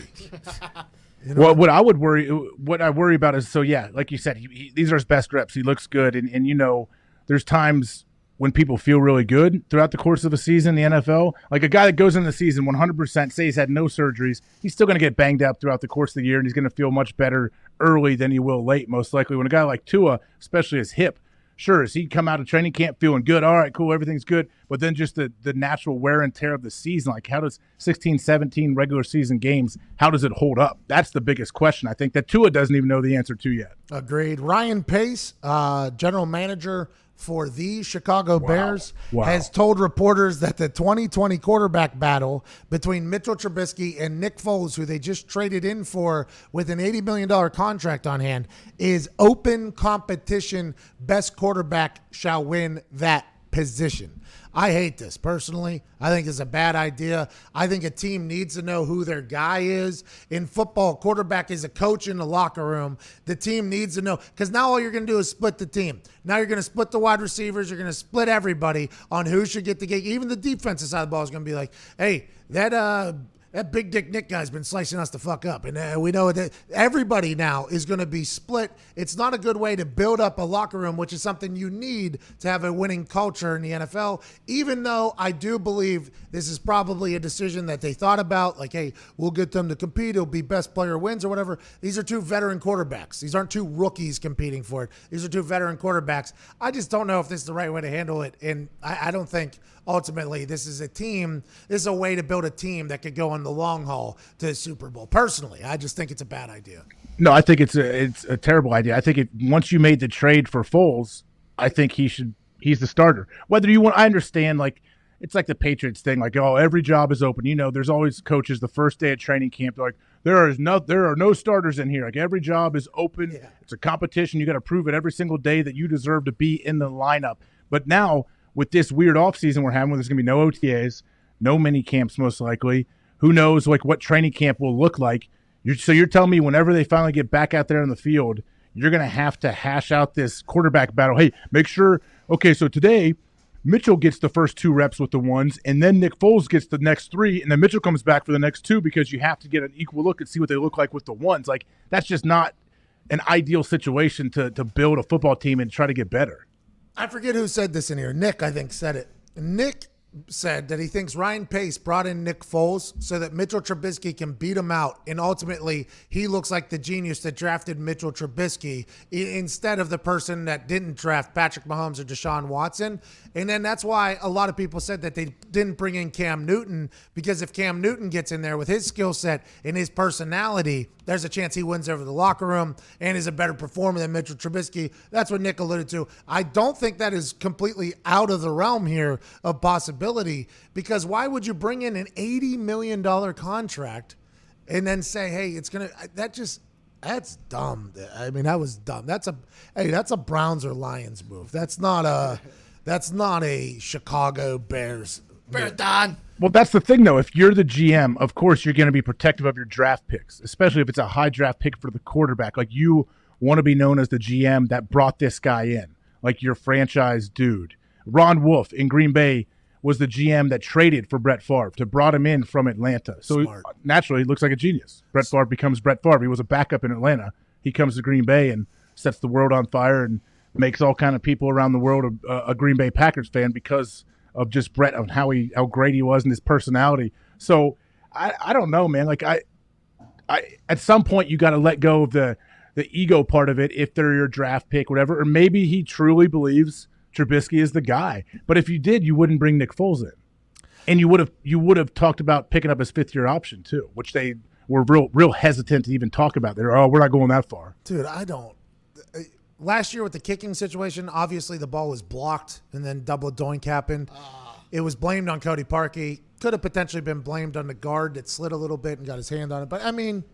Well, what I worry about is, like you said, these are his best reps. He looks good, and there's times when people feel really good throughout the course of a season in the NFL. Like, a guy that goes into the season 100%, say he's had no surgeries, he's still going to get banged up throughout the course of the year, and he's going to feel much better early than he will late, most likely. When a guy like Tua, especially his hip, sure, as he come out of training camp feeling good, all right, cool, everything's good, but then just the natural wear and tear of the season, like, how does 16, 17 regular season games, how does it hold up? That's the biggest question, I think, that Tua doesn't even know the answer to yet. Agreed. Ryan Pace, general manager for the Chicago Bears, has told reporters that the 2020 quarterback battle between Mitchell Trubisky and Nick Foles, who they just traded in for with an $80 million contract on hand, is open competition. Best quarterback shall win that position. I hate this personally. I think it's a bad idea. I think a team needs to know who their guy is. In football, quarterback is a coach in the locker room. The team needs to know, because now all you're going to do is split the team. Now you're going to split the wide receivers. You're going to split everybody on who should get the gig. Even the defensive side of the ball is going to be like, hey, that big dick Nick guy's been slicing us the fuck up. And we know that everybody now is going to be split. It's not a good way to build up a locker room, which is something you need to have a winning culture in the NFL. Even though I do believe this is probably a decision that they thought about, like, hey, we'll get them to compete. It'll be best player wins or whatever. These are 2 veteran quarterbacks. These aren't 2 rookies competing for it. These are 2 veteran quarterbacks. I just don't know if this is the right way to handle it. And I don't think ultimately this is a team. This is a way to build a team that could go on the long haul to the Super Bowl. Personally, I just think it's a bad idea. No, I think it's a terrible idea. I think once you made the trade for Foles, I think he's the starter. Whether you want, I understand, like, it's like the Patriots thing, like, oh, every job is open. You know, there's always coaches the first day of training camp, they're like, there are no starters in here. Like, every job is open. Yeah. It's a competition. You got to prove it every single day that you deserve to be in the lineup. But now with this weird offseason we're having, where there's going to be no OTAs, no mini camps most likely, who knows like what training camp will look like. So you're telling me whenever they finally get back out there on the field, you're going to have to hash out this quarterback battle. Hey, make sure, okay, so today Mitchell gets the first 2 reps with the ones, and then Nick Foles gets the next 3, and then Mitchell comes back for the next 2 because you have to get an equal look and see what they look like with the ones. Like, that's just not an ideal situation to build a football team and try to get better. I forget who said this in here. Nick, I think, said it. Nick said that he thinks Ryan Pace brought in Nick Foles so that Mitchell Trubisky can beat him out, and ultimately he looks like the genius that drafted Mitchell Trubisky instead of the person that didn't draft Patrick Mahomes or Deshaun Watson. And then that's why a lot of people said that they didn't bring in Cam Newton, because if Cam Newton gets in there with his skill set and his personality, there's a chance he wins over the locker room and is a better performer than Mitchell Trubisky. That's what Nick alluded to. I don't think that is completely out of the realm here of possibility, because why would you bring in an $80 million contract and then say, hey, it's going to – that's dumb. I mean, that was dumb. That's a Browns or Lions move. That's not a Chicago Bears. Bear Don. Well, that's the thing, though. If you're the GM, of course you're going to be protective of your draft picks, especially if it's a high draft pick for the quarterback. Like, you want to be known as the GM that brought this guy in, like your franchise dude. Ron Wolf in Green Bay was the GM that traded for Brett Favre, to brought him in from Atlanta. So naturally, he looks like a genius. Brett Favre becomes Brett Favre. He was a backup in Atlanta. He comes to Green Bay and sets the world on fire and makes all kind of people around the world a Green Bay Packers fan because of just Brett, on how great he was and his personality. So I don't know, man. Like, I at some point you got to let go of the ego part of it if they're your draft pick, whatever. Or maybe he truly believes Trubisky is the guy. But if you did, you wouldn't bring Nick Foles in, and you would have talked about picking up his 5th-year option too, which they were real hesitant to even talk about. They're we're not going that far, dude. I don't. Last year with the kicking situation, obviously the ball was blocked and then double doink happened. It was blamed on Cody Parkey. Could have potentially been blamed on the guard that slid a little bit and got his hand on it. But, I mean,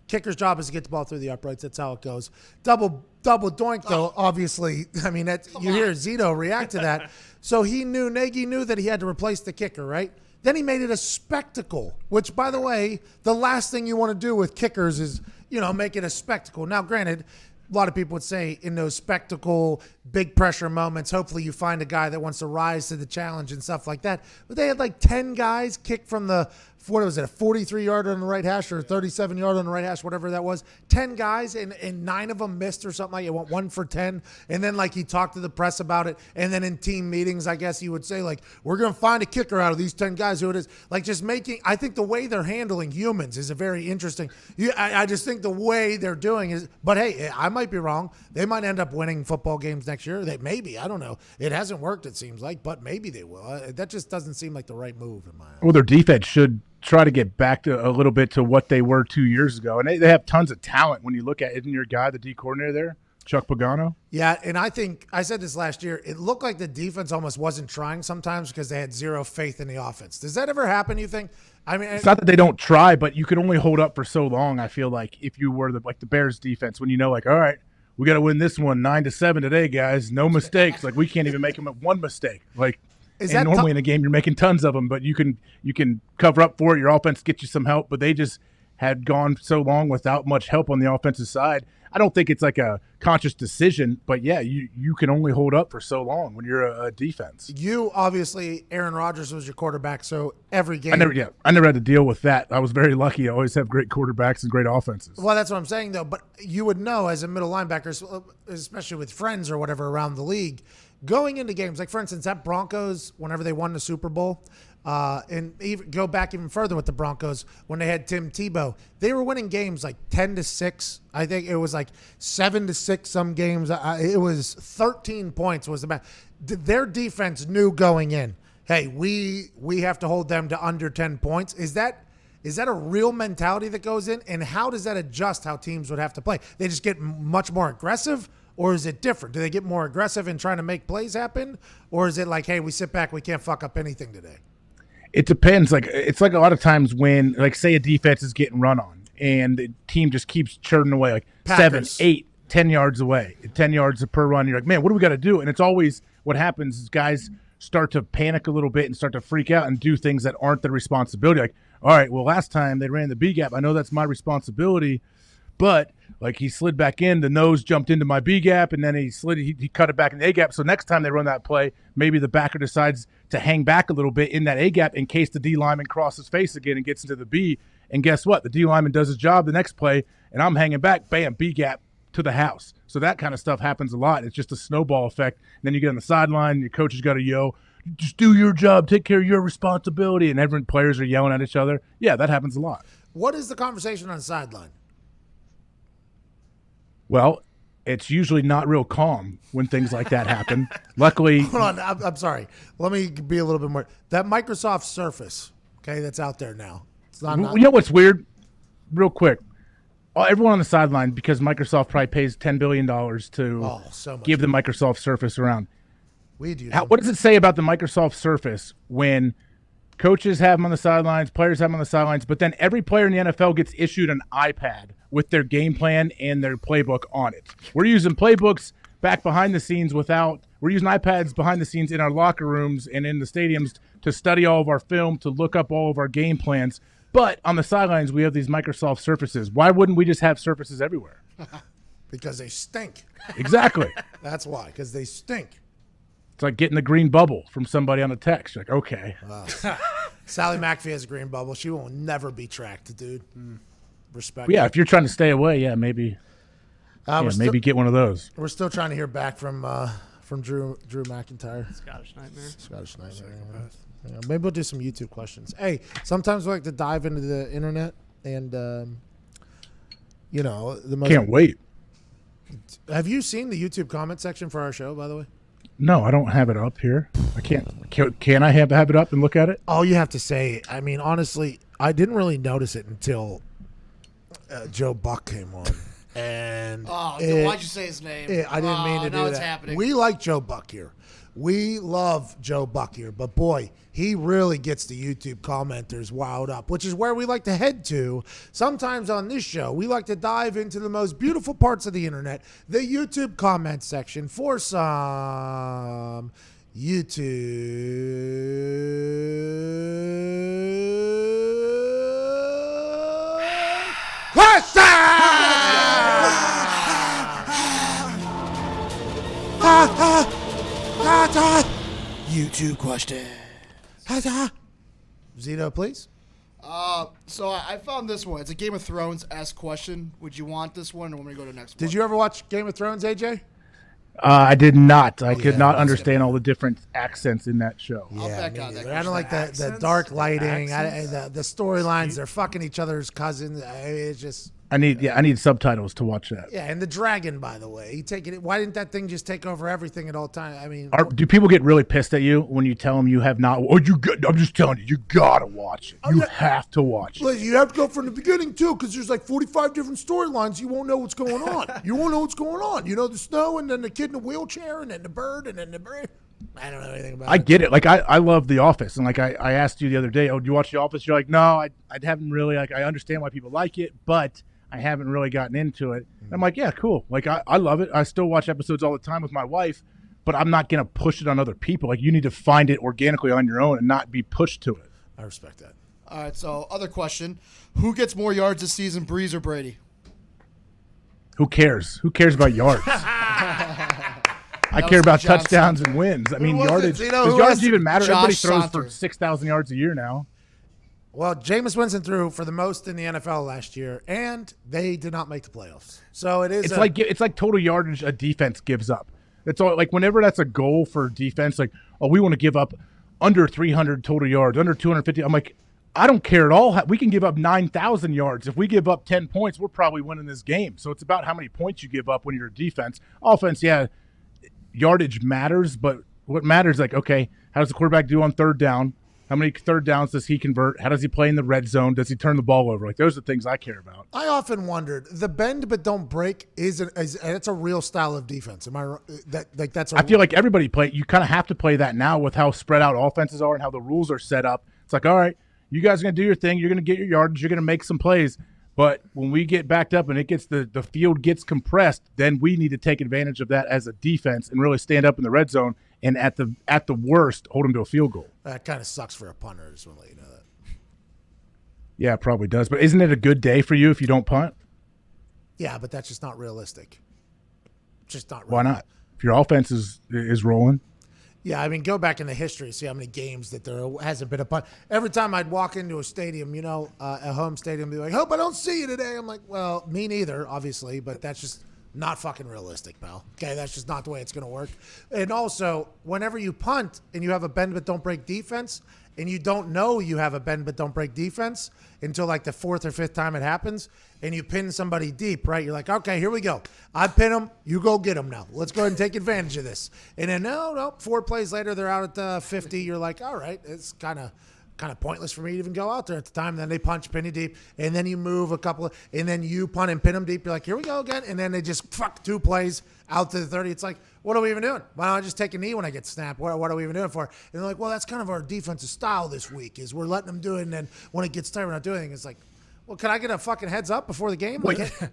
kicker's job is to get the ball through the uprights. That's how it goes. Double doink, though, obviously. I mean, you hear Zito react to that. So Nagy knew that he had to replace the kicker, right? Then he made it a spectacle, which, by the way, the last thing you want to do with kickers is, make it a spectacle. Now, granted, a lot of people would say in those spectacle, big pressure moments, hopefully you find a guy that wants to rise to the challenge and stuff like that. But they had like 10 guys kick from the, what was it, a 43-yarder on the right hash or a 37-yarder on the right hash, whatever that was. 10 guys, and 9 of them missed or something like it. Went 1 for 10. And then, like, he talked to the press about it. And then in team meetings, I guess he would say, like, we're going to find a kicker out of these 10 guys, who it is. Like, just making – I think the way they're handling humans is a very interesting – I just think the way they're doing is – but, hey, I might be wrong. They might end up winning football games next year. Maybe. I don't know. It hasn't worked, it seems like, but maybe they will. That just doesn't seem like the right move in my eyes. Well, their defense should try to get back to a little bit to what they were 2 years ago. And they have tons of talent when you look at it. Isn't your guy the D coordinator there, Chuck Pagano? Yeah, and I think I said this last year. It looked like the defense almost wasn't trying sometimes because they had zero faith in the offense. Does that ever happen, you think? I mean, it's not that they don't try, but you can only hold up for so long, I feel like, if you were the Bears defense, when like, all right, we got to win this one 9-7 today, guys. No mistakes. Like, we can't even make them one mistake. Like, and normally in a game you're making tons of them, but you can cover up for it. Your offense gets you some help, but they just had gone so long without much help on the offensive side. I don't think it's like a conscious decision, but yeah, you can only hold up for so long when you're a defense. You obviously, Aaron Rodgers was your quarterback, so every game. I never had to deal with that. I was very lucky. I always have great quarterbacks and great offenses. Well, that's what I'm saying, though. But you would know as a middle linebacker, especially with friends or whatever around the league, going into games, like for instance, that Broncos, whenever they won the Super Bowl, and even go back even further with the Broncos when they had Tim Tebow, they were winning games like 10-6. I think it was like 7-6 some games. It was 13 points was the best. Their defense knew going in, hey, we have to hold them to under 10 points. Is that Is that a real mentality that goes in? And how does that adjust how teams would have to play? They just get much more aggressive, or is it different? Do they get more aggressive in trying to make plays happen? Or is it like, hey, we sit back, we can't fuck up anything today? It depends. Like, it's like a lot of times when, like, say a defense is getting run on and the team just keeps churning away, like Packers. 7, 8, 10 yards away, 10 yards per run. You're like, man, what do we got to do? And it's always what happens is guys start to panic a little bit and start to freak out and do things that aren't their responsibility. Like, all right, well, last time they ran the B gap. I know that's my responsibility, but like he slid back in, the nose jumped into my B gap, and then he cut it back in the A gap. So next time they run that play, maybe the backer decides to hang back a little bit in that A gap in case the D lineman crosses face again and gets into the B. And guess what? The D lineman does his job the next play, and I'm hanging back, bam, B gap to the house. So that kind of stuff happens a lot. It's just a snowball effect. And then you get on the sideline, and your coach has got to yell, just do your job, take care of your responsibility, and everyone players are yelling at each other. Yeah, that happens a lot. What is the conversation on the sideline? Well, it's usually not real calm when things like that happen. Luckily, Hold on, I'm sorry. Let me be a little bit more. That Microsoft Surface, okay, that's out there now. It's not. you know what's weird? Real quick, everyone on the sideline, because Microsoft probably pays $10 billion to so much give the Microsoft Surface around. We do. What does it say about the Microsoft Surface when coaches have them on the sidelines, players have them on the sidelines, but then every player in the NFL gets issued an iPad with their game plan and their playbook on it? We're using playbooks back behind the scenes we're using iPads behind the scenes in our locker rooms and in the stadiums to study all of our film, to look up all of our game plans. But on the sidelines, we have these Microsoft Surfaces. Why wouldn't we just have Surfaces everywhere? Because they stink. Exactly. That's why, because they stink. It's like getting the green bubble from somebody on a text. You're like, okay. Sally McAfee has a green bubble. She will never be tracked, dude. Respect. Yeah, if you're trying to stay away, maybe get one of those. We're still trying to hear back from Drew McIntyre. Scottish Nightmare. Yeah, maybe we'll do some YouTube questions. Hey, sometimes we like to dive into the internet and, the most. Can't wait. Have you seen the YouTube comment section for our show, by the way? No, I don't have it up here. I can't. Can I have it up and look at it? All you have to say, I mean, honestly, I didn't really notice it until Joe Buck came on. And why'd you say his name? I didn't mean to do that. It's happening. We like Joe Buck here. We love Joe Buck here. But, boy, he really gets the YouTube commenters wild up, which is where we like to head to. Sometimes on this show, we like to dive into the most beautiful parts of the internet, the YouTube comment section, for some YouTube YouTube question. Zito, please. So I found this one. It's a Game of Thrones-esque question. Would you want this one, or want me to go to the next one? Did you ever watch Game of Thrones, AJ? I did not. I could not understand all the different accents in that show. I'll back out that I don't question. like the dark lighting. The storylines. They're fucking each other's cousins. It's just. I need subtitles to watch that. Yeah, and the dragon, by the way, he taking it. Why didn't that thing just take over everything at all times? I mean, Do people get really pissed at you when you tell them you have not? I'm just telling you, you gotta watch it. You have to watch it. You have to go from the beginning too, because there's like 45 different storylines. You won't know what's going on. You won't know what's going on. You know, the snow, and then the kid in the wheelchair, and then the bird, and then the bird. I don't know anything about it. I get it. Like I love The Office, and like I asked you the other day, do you watch The Office? You're like, no, I haven't really. Like I understand why people like it, but I haven't really gotten into it. And I'm like, yeah, cool. Like I love it. I still watch episodes all the time with my wife, but I'm not gonna push it on other people. Like you need to find it organically on your own and not be pushed to it. I respect that. All right. So other question: who gets more yards this season, Breeze or Brady? Who cares? Who cares about yards? I care about touchdowns and wins. I mean, yardage. Does yardage even matter? Everybody throws for 6,000 yards a year now. Well, Jameis Winston threw for the most in the NFL last year, and they did not make the playoffs. So it is. It's like total yardage a defense gives up. It's all like whenever that's a goal for defense, like, oh, we want to give up under 300 total yards, under 250. I'm like, I don't care at all. We can give up 9,000 yards. If we give up 10 points, we're probably winning this game. So it's about how many points you give up when you're a defense. Offense, yeah, yardage matters, but what matters, like, okay, how does the quarterback do on third down? How many third downs does he convert? How does he play in the red zone? Does he turn the ball over? Like, those are things I care about. I often wondered, the bend but don't break it's a real style of defense. Am I right? I feel like everybody you kind of have to play that now with how spread out offenses are and how the rules are set up. It's like, all right, you guys are going to do your thing. You're going to get your yardage. You're going to make some plays. But when we get backed up and it gets the field gets compressed, then we need to take advantage of that as a defense and really stand up in the red zone and at the worst hold them to a field goal. That kind of sucks for a punter. I just want to let you know that. Yeah, it probably does. But isn't it a good day for you if you don't punt? Yeah, but that's just not realistic. Just not realistic. Why not? If your offense is rolling. Yeah, I mean, go back in the history, see how many games that there hasn't been a punt. Every time I'd walk into a stadium, a home stadium, be like, hope I don't see you today. I'm like, well, me neither, obviously, but that's just not fucking realistic, pal. Okay, that's just not the way it's going to work. And also, whenever you punt and you have a bend but don't break defense, and you don't know you have a bend but don't break defense until like the fourth or fifth time it happens, and you pin somebody deep, right? You're like, okay, here we go. I pin them. You go get them now. Let's go ahead and take advantage of this. And then, no, 4 plays later, they're out at the 50. You're like, all right, it's kind of pointless for me to even go out there at the time. And then they punch, pin you deep, and then you move a couple, and then you punt and pin them deep. You're like, here we go again. And then they just 2 plays out to the 30. It's like, what are we even doing? Why don't I just take a knee when I get snapped? What are we even doing for? And they're like, well, that's kind of our defensive style this week is we're letting them do it, and then when it gets tight, we're not doing anything. It's like, well, can I get a fucking heads up before the game?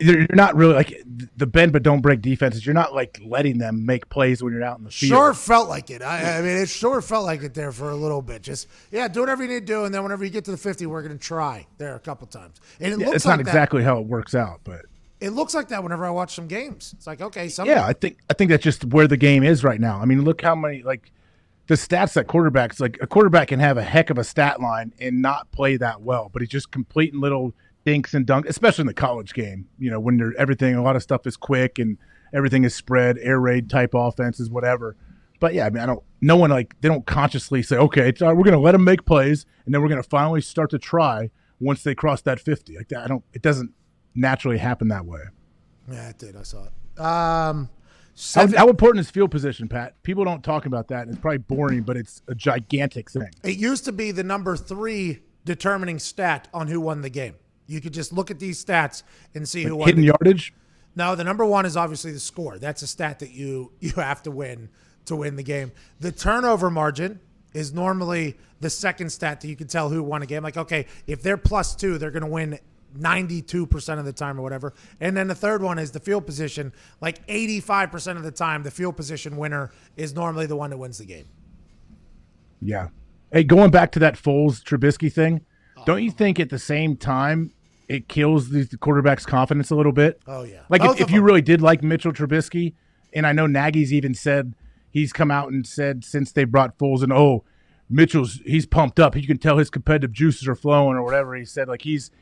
You're not really like the bend but don't break defenses. You're not like letting them make plays when you're out in the field. Sure felt like it. I mean, it sure felt like it there for a little bit. Just, do whatever you need to do, and then whenever you get to the 50, we're going to try there a couple times. And it looks it's like not exactly how it works out, but it looks like that whenever I watch some games. It's like, okay, I think that's just where the game is right now. I mean, look how many the stats that quarterbacks a quarterback can have a heck of a stat line and not play that well, but he's just completing little dinks and dunks, especially in the college game. When a lot of stuff is quick and everything is spread, air raid type offenses, whatever. But yeah, I mean, they don't consciously say, okay, we're going to let them make plays and then we're going to finally start to try once they cross that 50. Like that, it doesn't naturally happen that way. Yeah, it did. I saw it. How important is field position, Pat? People don't talk about that. It's probably boring, but it's a gigantic thing. It used to be the number 3 determining stat on who won the game. You could just look at these stats and see who won. Hidden yardage? No, the number 1 is obviously the score. That's a stat that you have to win the game. The turnover margin is normally the second stat that you can tell who won a game. Like, okay, if they're +2, they're going to win 92% of the time or whatever. And then the third one is the field position. Like 85% of the time, the field position winner is normally the one that wins the game. Yeah. Hey, going back to that Foles-Trubisky thing, don't you think at the same time it kills the quarterback's confidence a little bit? Oh, yeah. Like if you really did like Mitchell Trubisky, and I know Nagy's even said, he's come out and said since they brought Foles in, he's pumped up. You can tell his competitive juices are flowing or whatever. He said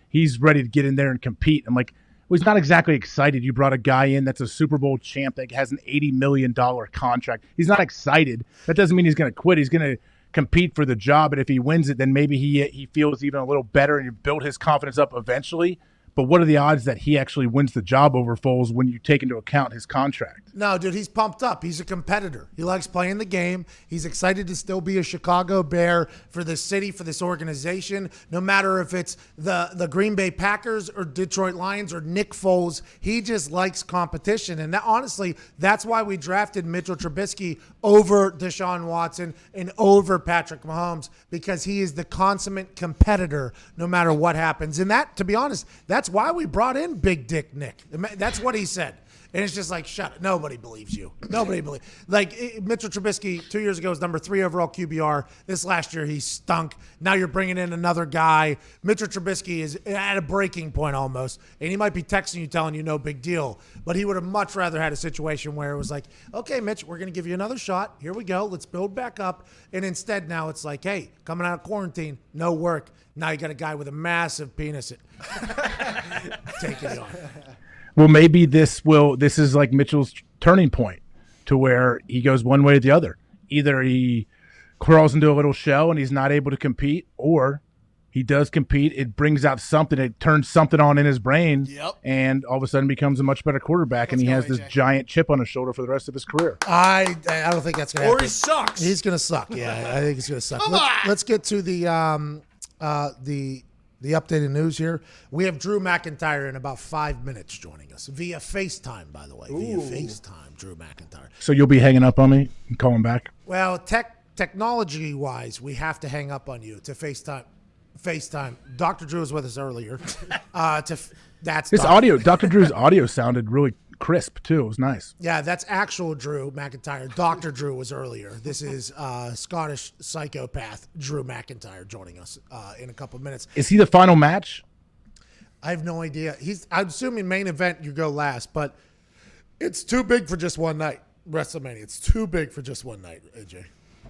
he's ready to get in there and compete. I'm like, well, he's not exactly excited. You brought a guy in that's a Super Bowl champ that has an $80 million contract. He's not excited. That doesn't mean he's going to quit. He's going to compete for the job. And if he wins it, then maybe he feels even a little better and you build his confidence up eventually. But what are the odds that he actually wins the job over Foles when you take into account his contract? No, dude, he's pumped up. He's a competitor. He likes playing the game. He's excited to still be a Chicago Bear for this city, for this organization. No matter if it's the Green Bay Packers or Detroit Lions or Nick Foles, he just likes competition. And honestly, that's why we drafted Mitchell Trubisky over Deshaun Watson and over Patrick Mahomes, because he is the consummate competitor no matter what happens. And that, to be honest, that's why we brought in Big Dick Nick. That's what he said. And it's just like, shut it. Nobody believes you. Nobody believes. Like, Mitchell Trubisky 2 years ago was number 3 overall QBR. This last year, he stunk. Now you're bringing in another guy. Mitchell Trubisky is at a breaking point almost. And he might be texting you, telling you no big deal. But he would have much rather had a situation where it was like, okay, Mitch, we're going to give you another shot. Here we go. Let's build back up. And instead now it's like, hey, coming out of quarantine, no work. Now you got a guy with a massive penis taking it on. Well, maybe this is like Mitchell's turning point to where he goes one way or the other. Either he crawls into a little shell and he's not able to compete, or he does compete. It brings out something. It turns something on in his brain. Yep. And all of a sudden becomes a much better quarterback. And he has this giant chip on his shoulder for the rest of his career. I don't think that's going to happen. Or he sucks. He's going to suck. Yeah, I think he's going to suck. Come on. Let's get to the updated news here. We have Drew McIntyre in about 5 minutes joining us via FaceTime, by the way. Via FaceTime, Drew McIntyre. So you'll be hanging up on me and calling back? Well, technology-wise, we have to hang up on you to FaceTime. Dr. Drew was with us earlier. That's his audio. Dr. Drew's audio sounded really crisp too. It was nice. Yeah, that's actual Drew McIntyre. Dr. Drew was earlier. This is Scottish psychopath Drew McIntyre joining us in a couple of minutes. Is he the final match? I have no idea. I'm assuming main event you go last, but it's too big for just one night. WrestleMania. It's too big for just one night, AJ.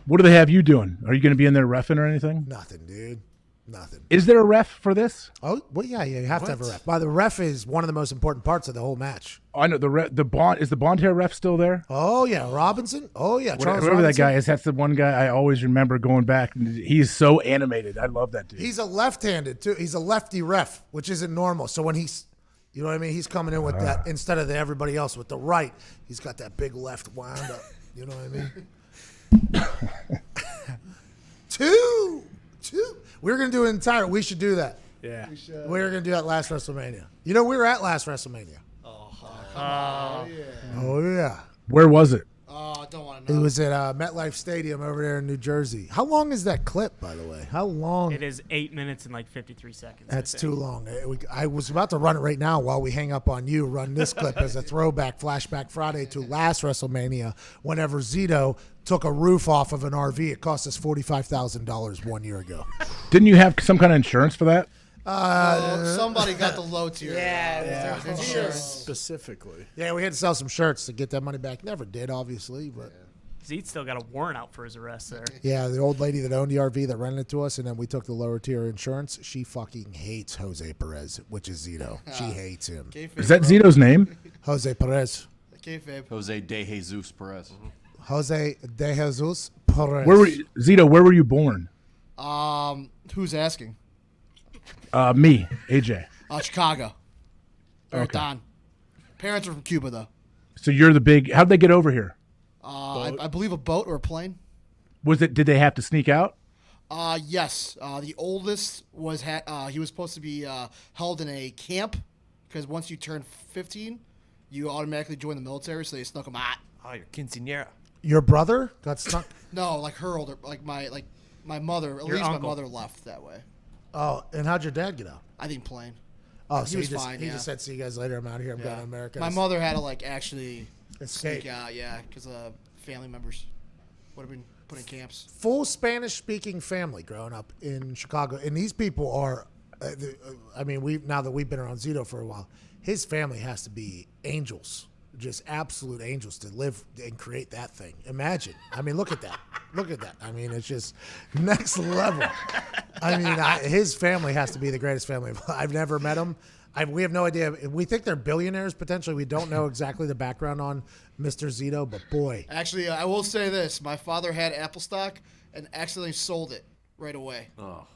What do they have you doing? Are you going to be in there reffing or anything? Nothing, dude. Nothing. Is there a ref for this? Oh, well, yeah, you have to have a ref. By the ref is one of the most important parts of the whole match. Oh, I know the Bond is the blonde hair ref still there? Oh yeah, Robinson. Oh yeah, Charles whoever Robinson. that guy is. That's the one guy I always remember going back. He's so animated. I love that dude. He's a left-handed too. He's a lefty ref, which isn't normal. So when he's, you know what I mean, he's coming in with that instead of everybody else with the right. He's got that big left wound up. You know what I mean? Two. We're gonna do an entire. We should do that. Yeah. We're gonna do that last WrestleMania. You know, we were at last WrestleMania. Yeah. Oh yeah. Where was it? Oh, I don't want It to know. was at MetLife Stadium over there in New Jersey. How long is that clip, by the way? How long? It is 8 minutes and like 53 seconds. That's too long. I was about to run it right now while we hang up on you. Run this clip as a throwback, flashback Friday to last WrestleMania, whenever Zito took a roof off of an RV. It cost us $45,000 1 year ago. Didn't you have some kind of insurance for that? Somebody got the low tier. Yeah. Insurance. Specifically. Yeah, we had to sell some shirts to get that money back. Never did, obviously, but Zeke still got a warrant out for his arrest there. yeah, the old lady that owned the RV that rented it to us, and then we took the lower tier insurance. She fucking hates Jose Perez, which is Zito. She hates him. Kayfabe, Is that bro. Zito's name? Jose Perez. Kayfabe. Jose De Jesus Perez. Jose De Jesus Perez. Zito, where were you born? Who's asking? Me, AJ. Chicago. Okay. Don. Parents are from Cuba, though. So you're the big. How'd they get over here? I believe a boat or a plane. Did they have to sneak out? Yes. The oldest was he was supposed to be held in a camp because once you turn 15, you automatically join the military. So they snuck him out. Oh, your quinceañera. Your brother got stuck? No, like her older, like my mother. At Your least uncle. my mother left that way. Oh, and how'd your dad get out? I think plane. Oh, so was he just, fine, he yeah. just said, see you guys later. I'm out of here. I'm going to America. My mother had to actually Escape. sneak out, because family members would have been put in camps. Full Spanish-speaking family growing up in Chicago. And these people are, now that we've been around Zito for a while, his family has to be angels. Just absolute angels to live and create that thing. Imagine. I mean, look at that. Look at that. I mean, it's just next level. I mean, his family has to be the greatest family. I've never met him. We have no idea. We think they're billionaires potentially. We don't know exactly the background on Mr. Zito, but boy. Actually, I will say this. My father had Apple stock and accidentally sold it right away. Oh.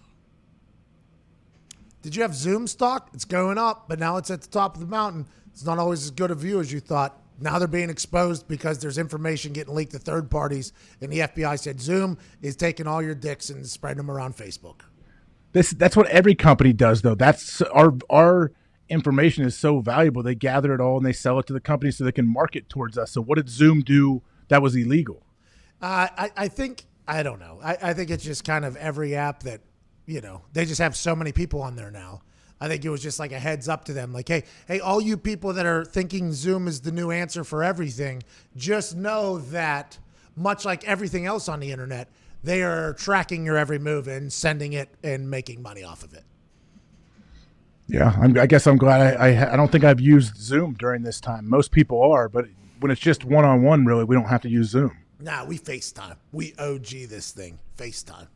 Did you have Zoom stock? It's going up, but now it's at the top of the mountain. It's not always as good a view as you thought. Now they're being exposed because there's information getting leaked to third parties, and the FBI said Zoom is taking all your dicks and spreading them around Facebook. That's what every company does, though. That's our information is so valuable. They gather it all and they sell it to the company so they can market towards us. So what did Zoom do that was illegal? I think I don't know. I think it's just kind of every app that, they just have so many people on there now. I think it was just like a heads up to them. Like, hey, all you people that are thinking Zoom is the new answer for everything, just know that much like everything else on the internet, they are tracking your every move and sending it and making money off of it. Yeah, I guess I'm glad I don't think I've used Zoom during this time. Most people are, but when it's just one-on-one, really, we don't have to use Zoom. Nah, we FaceTime. We OG this thing. FaceTime.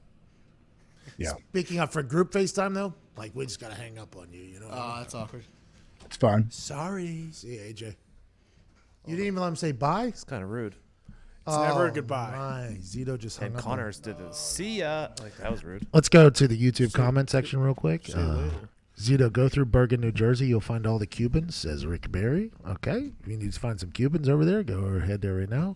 Yeah. Speaking of for group FaceTime, though, we just got to hang up on you, Oh, that's awkward. It's fine. Sorry. See you, AJ. You didn't even let him say bye? It's kind of rude. It's never a goodbye. My Zito just hung And up. Connors did a see ya. Like, that was rude. Let's go to the YouTube comment section real quick. See you later. Zito, go through Bergen, New Jersey. You'll find all the Cubans, says Rick Berry. Okay. If you need to find some Cubans over there, go ahead there right now.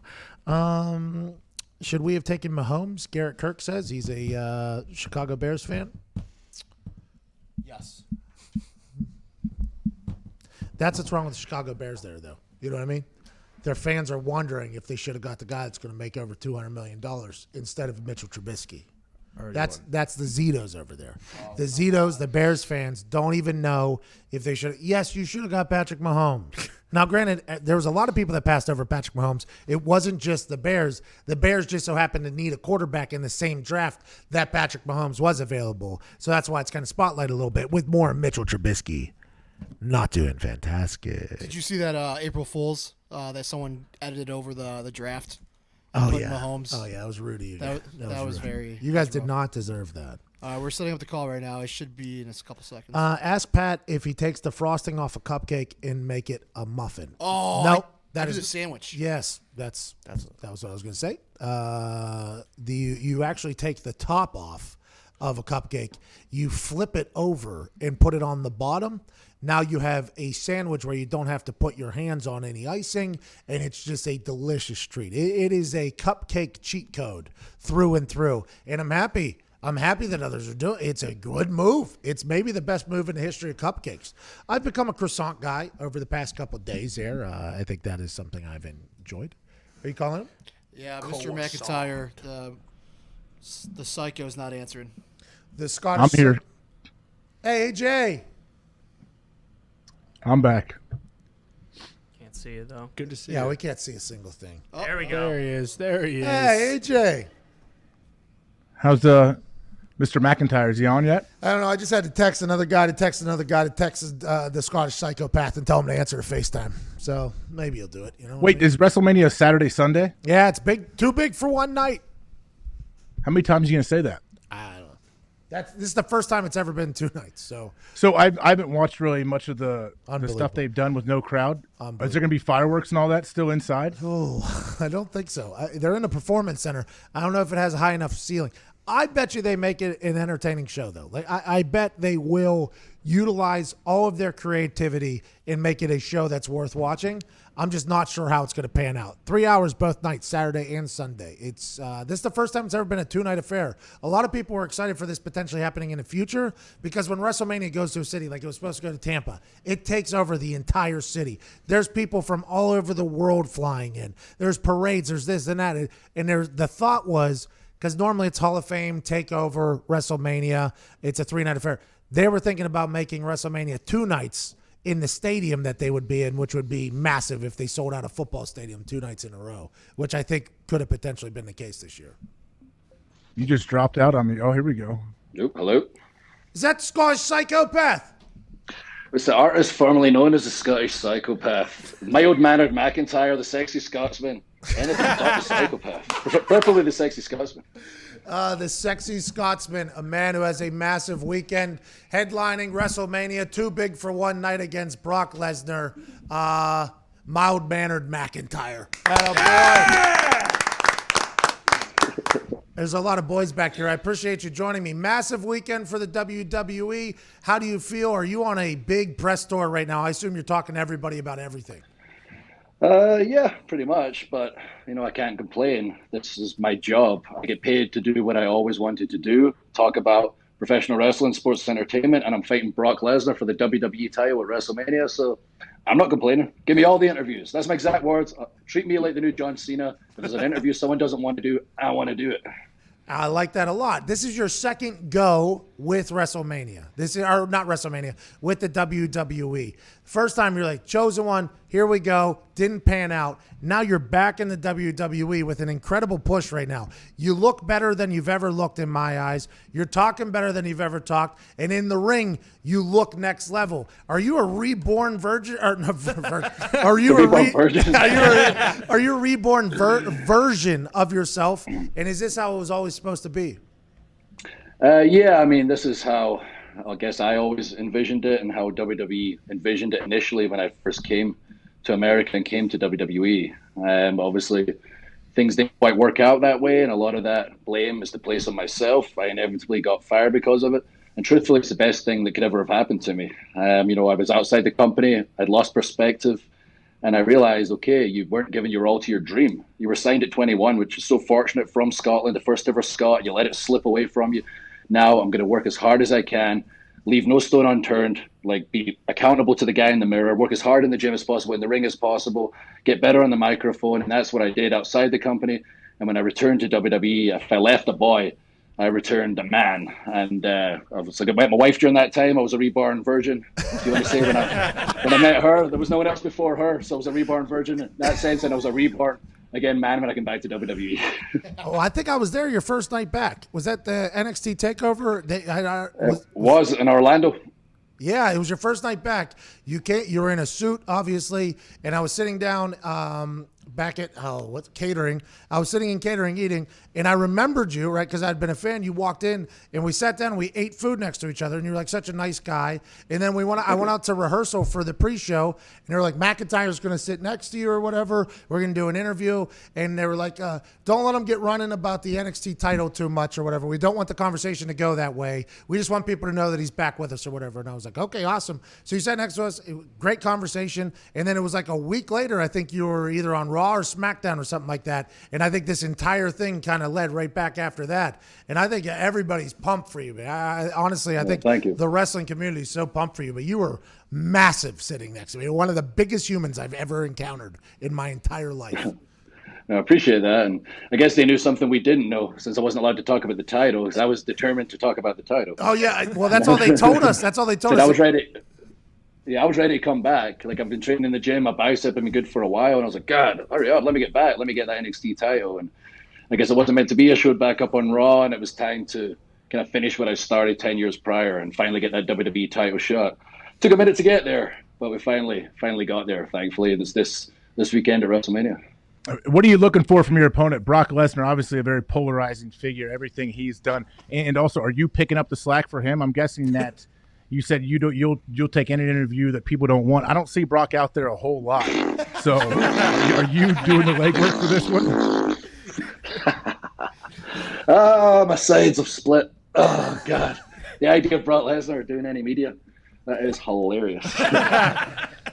Should we have taken Mahomes? Garrett Kirk says he's a Chicago Bears fan. Yes. That's what's wrong with the Chicago Bears there, though. You know what I mean? Their fans are wondering if they should have got the guy that's going to make over $200 million instead of Mitchell Trubisky. That's the Zitos over there. The Zitos, the Bears fans, don't even know if they should. Yes, you should have got Patrick Mahomes. Now, granted, there was a lot of people that passed over Patrick Mahomes. It wasn't just the Bears. The Bears just so happened to need a quarterback in the same draft that Patrick Mahomes was available. So that's why it's kind of spotlighted a little bit with more Mitchell Trubisky. Not doing fantastic. Did you see that April Fool's that someone edited over the draft? Oh Putting yeah. Mahomes. Oh yeah, that was rude of you. That was rude. very. You guys that was did rough. not deserve that. We're setting up the call right now. It should be in a couple seconds. Ask Pat if he takes the frosting off a cupcake and make it a muffin. oh, no, I that did is a sandwich. yes. That was what I was going to say. You actually take the top off of a cupcake, you flip it over and put it on the bottom. Now you have a sandwich where you don't have to put your hands on any icing, and it's just a delicious treat. It is a cupcake cheat code through and through, and I'm happy. I'm happy that others are doing it. It's a good move. It's maybe the best move in the history of cupcakes. I've become a croissant guy over the past couple of days there. I think that is something I've enjoyed. Are you calling him? Yeah, Mr. McIntyre, the psycho's not answering. The Scottish. I'm here. Hey, AJ. I'm back. Can't see it though. Good to see Yeah, you. we can't see a single thing. There we go. There he is. There he is. Hey, AJ. How's Mr. McIntyre? Is he on yet? I don't know. I just had to text another guy to text the Scottish psychopath and tell him to answer a FaceTime. So maybe he'll do it. You know. Wait, is WrestleMania Saturday, Sunday? Yeah, it's big. Too big for one night. How many times are you gonna say that? I don't know. This is the first time it's ever been 2 nights. So I haven't watched really much of the Unbelievable. stuff they've done with no crowd. Is there gonna be fireworks and all that still inside? oh, I don't think so. They're in a performance center. I don't know if it has a high enough ceiling. I bet you they make it an entertaining show, though. Like I bet they will utilize all of their creativity and make it a show that's worth watching. I'm just not sure how it's going to pan out. 3 hours both nights, Saturday and Sunday. It's this is the first time it's ever been a 2-night affair. A lot of people were excited for this potentially happening in the future because when WrestleMania goes to a city, like it was supposed to go to Tampa, it takes over the entire city. There's people from all over the world flying in. There's parades. There's this and that. And the thought was, because normally it's Hall of Fame, TakeOver, WrestleMania. It's a 3-night affair. They were thinking about making WrestleMania 2 nights in the stadium that they would be in, which would be massive if they sold out a football stadium 2 nights in a row, which I think could have potentially been the case this year. You just dropped out on me. Oh, here we go. Nope, hello. Is that Scottish psychopath? It's the artist formerly known as the Scottish Psychopath. Mild-mannered McIntyre, the sexy Scotsman. Anything but the psychopath. Preferably the sexy Scotsman. The sexy Scotsman, a man who has a massive weekend headlining WrestleMania, too big for one night against Brock Lesnar. Mild-mannered McIntyre. There's a lot of boys back here. I appreciate you joining me. Massive weekend for the WWE. How do you feel? Are you on a big press tour right now? I assume you're talking to everybody about everything. Yeah, pretty much. But, I can't complain. This is my job. I get paid to do what I always wanted to do, talk about professional wrestling, sports entertainment, and I'm fighting Brock Lesnar for the WWE title at WrestleMania. So I'm not complaining. Give me all the interviews. That's my exact words. Treat me like the new John Cena. If there's an interview someone doesn't want to do, I want to do it. I like that a lot. This is your second go with WrestleMania. Or not WrestleMania, with the WWE. First time you're like, chosen one, here we go, didn't pan out. Now you're back in the WWE with an incredible push right now. You look better than you've ever looked in my eyes. You're talking better than you've ever talked. And in the ring, you look next level. Are you a reborn virgin? Or no, are you are you a reborn version of yourself? And is this how it was always supposed to be? Yeah, I mean, this is how I guess I always envisioned it and how WWE envisioned it initially when I first came to America and came to WWE. Obviously, things didn't quite work out that way, and a lot of that blame is to place on myself. I inevitably got fired because of it. And truthfully, it's the best thing that could ever have happened to me. I was outside the company, I'd lost perspective, and I realized, okay, you weren't giving your all to your dream. You were signed at 21, which is so fortunate, from Scotland, the first ever Scot. You let it slip away from you. Now I'm going to work as hard as I can, leave no stone unturned, like be accountable to the guy in the mirror, work as hard in the gym as possible, in the ring as possible, get better on the microphone. And that's what I did outside the company. And when I returned to WWE, if I left a boy, I returned a man. And I was like, I met my wife during that time. I was a reborn virgin. If you want to say, when I met her, there was no one else before her. So I was a reborn virgin in that sense. And I was a reborn, again, man, when I came back to WWE. Oh, I think I was there your first night back. Was that the NXT TakeOver? It was in Orlando. Yeah, it was your first night back. You were in a suit, obviously, and I was sitting down back at catering. I was sitting in catering eating, and I remembered you, right? Because I'd been a fan. You walked in, and we sat down, and we ate food next to each other, and you were like such a nice guy. And then I went out to rehearsal for the pre-show, and they were like, McIntyre's going to sit next to you or whatever. We're going to do an interview, and they were like, don't let him get running about the NXT title too much or whatever. We don't want the conversation to go that way. We just want people to know that he's back with us or whatever. And I was like, okay, awesome. So you sat next to us, great conversation, and then it was like a week later, I think you were either on Raw or SmackDown or something like that. And I think this entire thing kind of led right back after that. And I think everybody's pumped for you, man. Honestly, I think the wrestling community is so pumped for you. But you were massive sitting next to me. One of the biggest humans I've ever encountered in my entire life. I appreciate that. And I guess they knew something we didn't know, since I wasn't allowed to talk about the title, because I was determined to talk about the title. Oh, yeah. Well, that's all they told us. That's all they told us. I was ready. Yeah, I was ready to come back. Like, I've been training in the gym, my bicep had been good for a while, and I was like, God, hurry up, let me get back. Let me get that NXT title. And I guess it wasn't meant to be. I showed back up on Raw, and it was time to kind of finish what I started 10 years prior and finally get that WWE title shot. Took a minute to get there, but we finally got there, thankfully. And it's this weekend at WrestleMania. What are you looking for from your opponent? Brock Lesnar, obviously a very polarizing figure, everything he's done. And also, are you picking up the slack for him? I'm guessing that you said you'll take any interview that people don't want. I don't see Brock out there a whole lot. So are you doing the legwork for this one? My sides have split. Oh, God. The idea of Brock Lesnar doing any media, that is hilarious.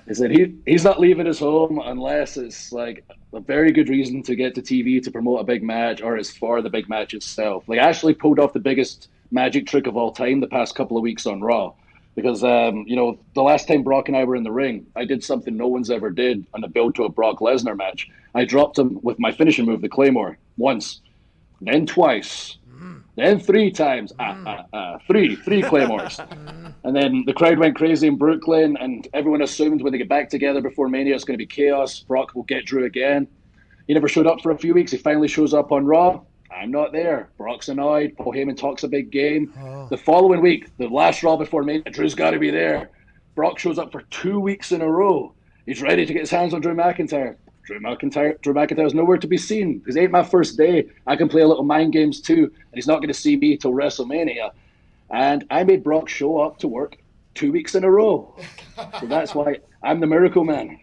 Is that he's not leaving his home unless it's like a very good reason to get to TV to promote a big match, or it's for the big match itself. Like, I actually pulled off the biggest magic trick of all time the past couple of weeks on Raw, because the last time Brock and I were in the ring, I did something no one's ever did on the build to a Brock Lesnar match. I dropped him with my finishing move, the Claymore, once, then twice, then 3 times, three Claymores. And then the crowd went crazy in Brooklyn, and everyone assumed when they get back together before Mania, it's going to be chaos. Brock will get Drew again. He never showed up for a few weeks. He finally shows up on Raw. I'm not there. Brock's annoyed. Paul Heyman talks a big game. The following week, the last Raw before Mania, Drew's got to be there. Brock shows up for 2 weeks in a row. He's ready to get his hands on Drew McIntyre. Drew McIntyre's nowhere to be seen. Because it ain't my first day. I can play a little mind games too, and he's not going to see me till WrestleMania. And I made Brock show up to work 2 weeks in a row. So that's why I'm the Miracle Man.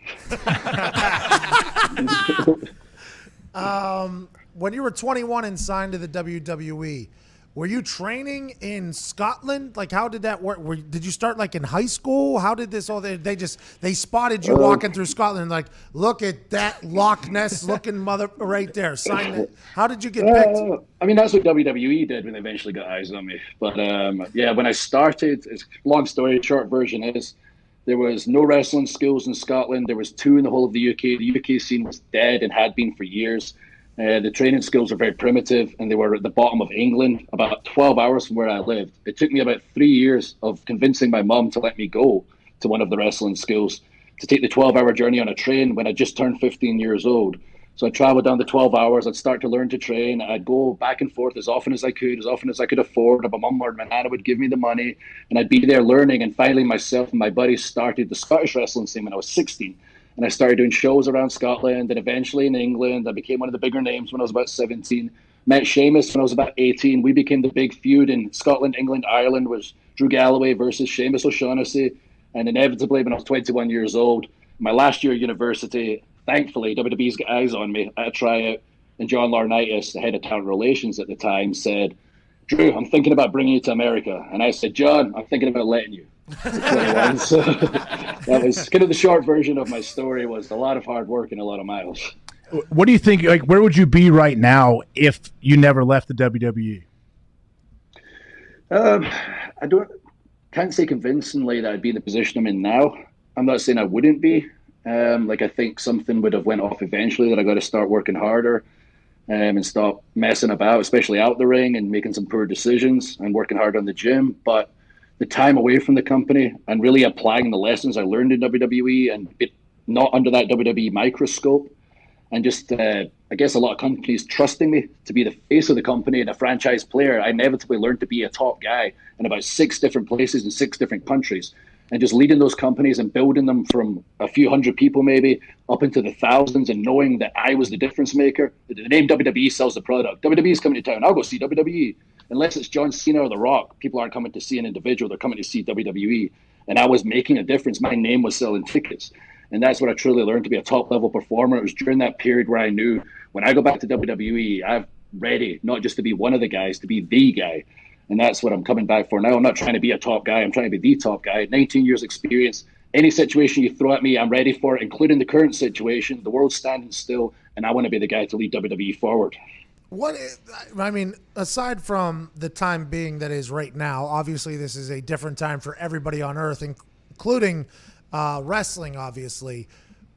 When you were 21 and signed to the WWE, were you training in Scotland? Like, how did that work? Did you start like in high school? How did this all? They spotted you walking through Scotland, like, look at that Loch Ness looking mother right there. Sign it. How did you get picked? I mean, that's what WWE did when they eventually got eyes on me. But when I started, long story, short version is, there was no wrestling schools in Scotland. There was 2 in the whole of the UK. The UK scene was dead and had been for years. The training skills were very primitive, and they were at the bottom of England, about 12 hours from where I lived. It took me about 3 years of convincing my mum to let me go to one of the wrestling schools, to take the 12-hour journey on a train when I just turned 15 years old. So I'd travel down the 12 hours, I'd start to learn to train, I'd go back and forth as often as I could afford. My mum or my nana would give me the money, and I'd be there learning. And finally, myself and my buddies started the Scottish wrestling scene when I was 16. And I started doing shows around Scotland, and eventually in England. I became one of the bigger names when I was about 17. Met Sheamus when I was about 18. We became the big feud in Scotland, England, Ireland, was Drew Galloway versus Sheamus O'Shaughnessy. And inevitably, when I was 21 years old, my last year at university, thankfully, WWE's got eyes on me at a tryout. And John Laurinaitis, the head of talent relations at the time, said, "Drew, I'm thinking about bringing you to America." And I said, "John, I'm thinking about letting you." So that was kind of the short version of my story. Was a lot of hard work and a lot of miles. What do you think? Like, where would you be right now if you never left the WWE? I can't say convincingly that I'd be in the position I'm in now. I'm not saying I wouldn't be. I think something would have went off eventually that I got to start working harder and stop messing about, especially out the ring and making some poor decisions and working hard on the gym. But the time away from the company and really applying the lessons I learned in WWE and not under that WWE microscope, and just, I guess, a lot of companies trusting me to be the face of the company and a franchise player. I inevitably learned to be a top guy in about 6 different places in 6 different countries. And just leading those companies and building them from a few hundred people maybe up into the thousands, and knowing that I was the difference maker. The name WWE sells the product. WWE is coming to town. I'll go see WWE. Unless it's John Cena or The Rock, people aren't coming to see an individual. They're coming to see WWE. And I was making a difference. My name was selling tickets. And that's what I truly learned to be a top-level performer. It was during that period where I knew when I go back to WWE, I'm ready not just to be one of the guys, to be the guy. And that's what I'm coming back for now. I'm not trying to be a top guy. I'm trying to be the top guy. 19 years experience. Any situation you throw at me, I'm ready for it, including the current situation. The world's standing still, and I want to be the guy to lead WWE forward. Aside from the time being that is right now, obviously this is a different time for everybody on earth, including wrestling, obviously.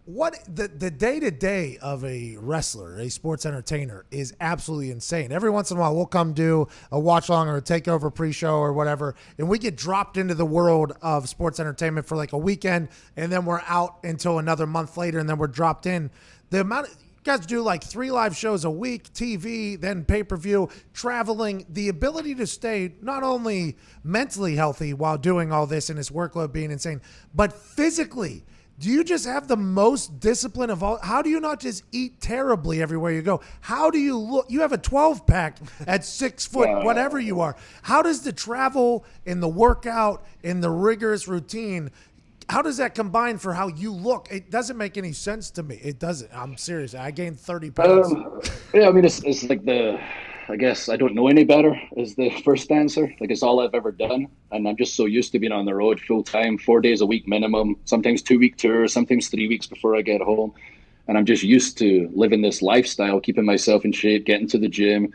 What the day-to-day of a wrestler, a sports entertainer, is absolutely insane. Every once in a while, we'll come do a watch-along or a takeover pre-show or whatever, and we get dropped into the world of sports entertainment for like a weekend, and then we're out until another month later, and then we're dropped in. The amount you guys do like 3 live shows a week, TV, then pay-per-view, traveling, the ability to stay not only mentally healthy while doing all this and his workload being insane, but physically. Do you just have the most discipline of all? How do you not just eat terribly everywhere you go? How do you look? You have a 12-pack at 6 foot, whatever you are. How does the travel and the workout and the rigorous routine, how does that combine for how you look? It doesn't make any sense to me. It doesn't. I'm serious. I gained 30 pounds. It's like I guess I don't know any better is the first answer. Like, it's all I've ever done. And I'm just so used to being on the road full time, 4 days a week minimum, sometimes 2-week tours, sometimes 3 weeks before I get home. And I'm just used to living this lifestyle, keeping myself in shape, getting to the gym.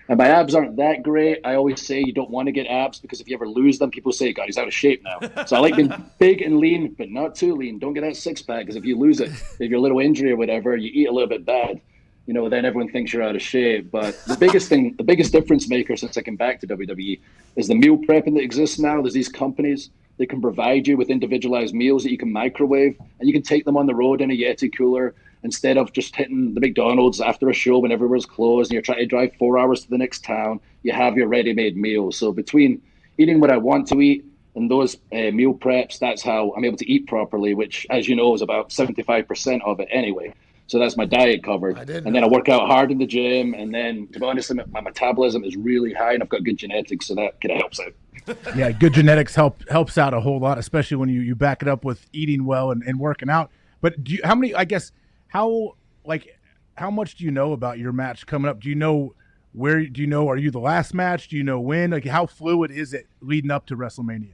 And my abs aren't that great. I always say you don't want to get abs because if you ever lose them, people say, God, he's out of shape now. So I like being big and lean, but not too lean. Don't get that 6-pack because if you lose it, if you're a little injury or whatever, you eat a little bit bad. Then everyone thinks you're out of shape. But the biggest difference maker since I came back to WWE is the meal prepping that exists now. There's these companies that can provide you with individualized meals that you can microwave, and you can take them on the road in a Yeti cooler instead of just hitting the McDonald's after a show when everywhere's closed and you're trying to drive 4 hours to the next town. You have your ready-made meals. So between eating what I want to eat and those meal preps, that's how I'm able to eat properly, which, as you know, is about 75% of it anyway. So that's my diet covered. And then I work out hard in the gym. And then, to be honest, my metabolism is really high and I've got good genetics. So that kind of helps out. Yeah, good genetics helps out a whole lot, especially when you back it up with eating well and working out. But how much do you know about your match coming up? Do you know are you the last match? Do you know when? Like, how fluid is it leading up to WrestleMania?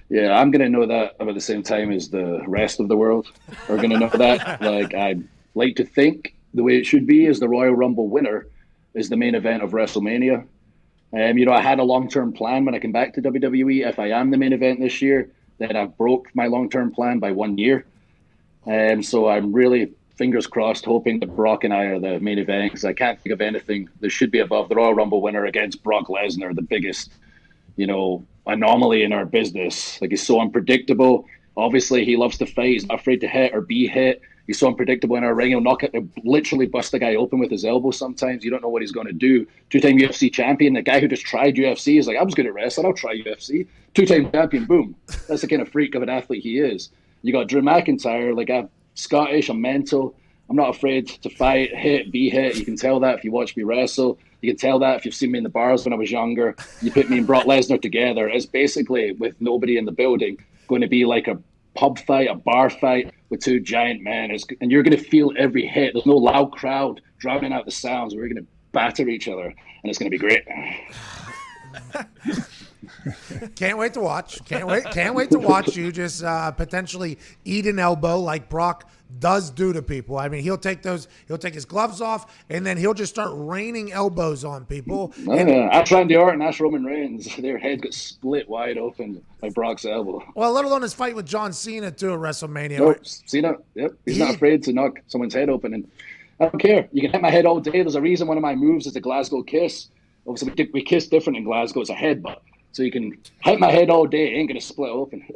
Yeah, I'm going to know that about the same time as the rest of the world are going to know that. Like, I like to think the way it should be is the Royal Rumble winner is the main event of WrestleMania. I had a long-term plan when I came back to WWE. If I am the main event this year, then I've broke my long-term plan by 1 year. So I'm really, fingers crossed, hoping that Brock and I are the main event because I can't think of anything that should be above the Royal Rumble winner against Brock Lesnar, the biggest, anomaly in our business. Like, he's so unpredictable. Obviously, he loves to fight. He's not afraid to hit or be hit. He's so unpredictable in our ring. He'll literally bust a guy open with his elbow sometimes. You don't know what he's going to do. 2-time UFC champion. The guy who just tried UFC is like, I was good at wrestling. I'll try UFC. 2-time champion. Boom. That's the kind of freak of an athlete he is. You got Drew McIntyre. Like, I'm Scottish. I'm mental. I'm not afraid to fight, hit, be hit. You can tell that if you watch me wrestle. You can tell that if you've seen me in the bars when I was younger. You put me and Brock Lesnar together. It's basically, with nobody in the building, going to be like a pub fight, a bar fight, with two giant men, and you're going to feel every hit. There's no loud crowd drowning out the sounds. We're going to batter each other, and it's going to be great. Can't wait to watch. Can't wait to watch you just potentially eat an elbow like Brock does do to people. I mean, he'll take his gloves off, and then he'll just start raining elbows on people. Ask Randy Orton, ask Roman Reigns. Their head got split wide open by Brock's elbow. Well, let alone his fight with John Cena too at WrestleMania. No, Cena, yep, he's not afraid to knock someone's head open, and I don't care. You can hit my head all day. There's a reason one of my moves is the Glasgow kiss. Obviously, we kiss different in Glasgow. It's a headbutt. So you can hit my head all day. It ain't going to split open.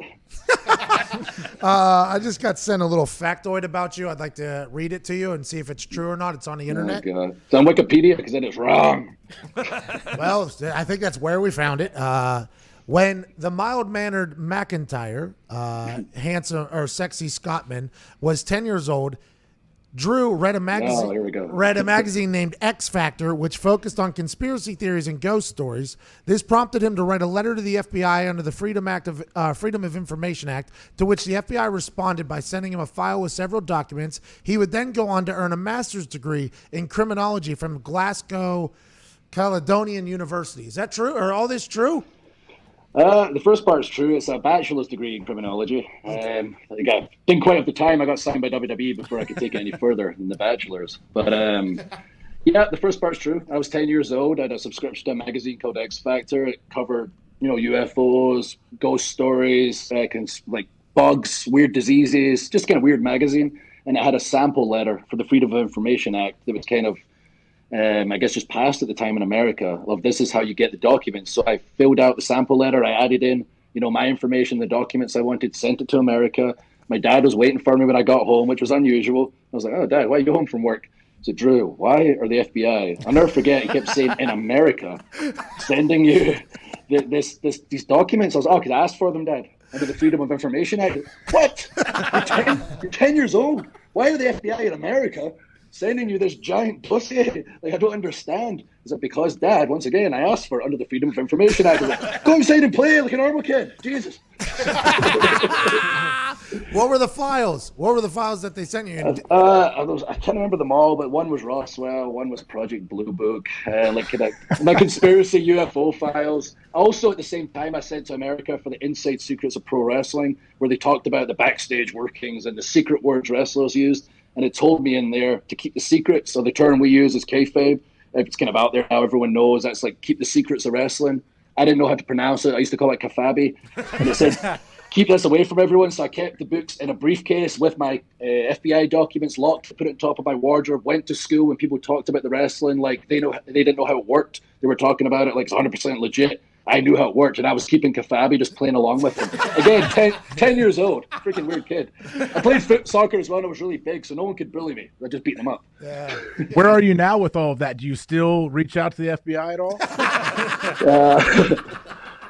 I just got sent a little factoid about you. I'd like to read it to you and see if it's true or not. It's on the internet. Oh, God. It's on Wikipedia because then it's wrong. Well, I think that's where we found it. When the mild-mannered McIntyre, handsome or sexy Scotsman, was 10 years old, Drew read a magazine named X Factor, which focused on conspiracy theories and ghost stories. This prompted him to write a letter to the FBI under the Freedom of Information Act, to which the FBI responded by sending him a file with several documents. He would then go on to earn a master's degree in criminology from Glasgow Caledonian University. Is that true? Are all this true? The first part's true. It's a bachelor's degree in criminology. I didn't quite have the time. I got signed by WWE before I could take it any further than the bachelor's. But yeah, the first part's true. I was 10 years old. I had a subscription to a magazine called X Factor. It covered, UFOs, ghost stories, like bugs, weird diseases, just kind of weird magazine. And it had a sample letter for the Freedom of Information Act that was kind of I guess just passed at the time in America of this is how you get the documents. So I filled out the sample letter. I added in, my information, the documents I wanted, sent it to America. My dad was waiting for me when I got home, which was unusual. I was like, oh, Dad, why are you home from work? I said, Drew, why are the FBI? I'll never forget, he kept saying, in America, sending you these documents. I was like, oh, could I ask for them, Dad? Under the Freedom of Information Act. What? You're 10 years old. Why are the FBI in America sending you this giant pussy? Like, I don't understand. Is it because, Dad, once again, I asked for it under the Freedom of Information Act? Like, go inside and play like a normal kid. Jesus. What were the files? What were the files that they sent you? I can't remember them all, but one was Roswell, one was Project Blue Book, my conspiracy UFO files. Also, at the same time, I sent to America for the Inside Secrets of Pro Wrestling, where they talked about the backstage workings and the secret words wrestlers used. And it told me in there to keep the secrets. So the term we use is kayfabe. It's kind of out there now. Everyone knows that's like keep the secrets of wrestling. I didn't know how to pronounce it. I used to call it kafabi. And it said keep this away from everyone. So I kept the books in a briefcase with my FBI documents locked, put it on top of my wardrobe, went to school when people talked about the wrestling. Like they didn't know how it worked. They were talking about it like it's 100% legit. I knew how it worked, and I was keeping kafabi, just playing along with him. Again, 10 years old, freaking weird kid. I played soccer as well, and I was really big, so no one could bully me. I just beat them up. Yeah. Where are you now with all of that? Do you still reach out to the FBI at all?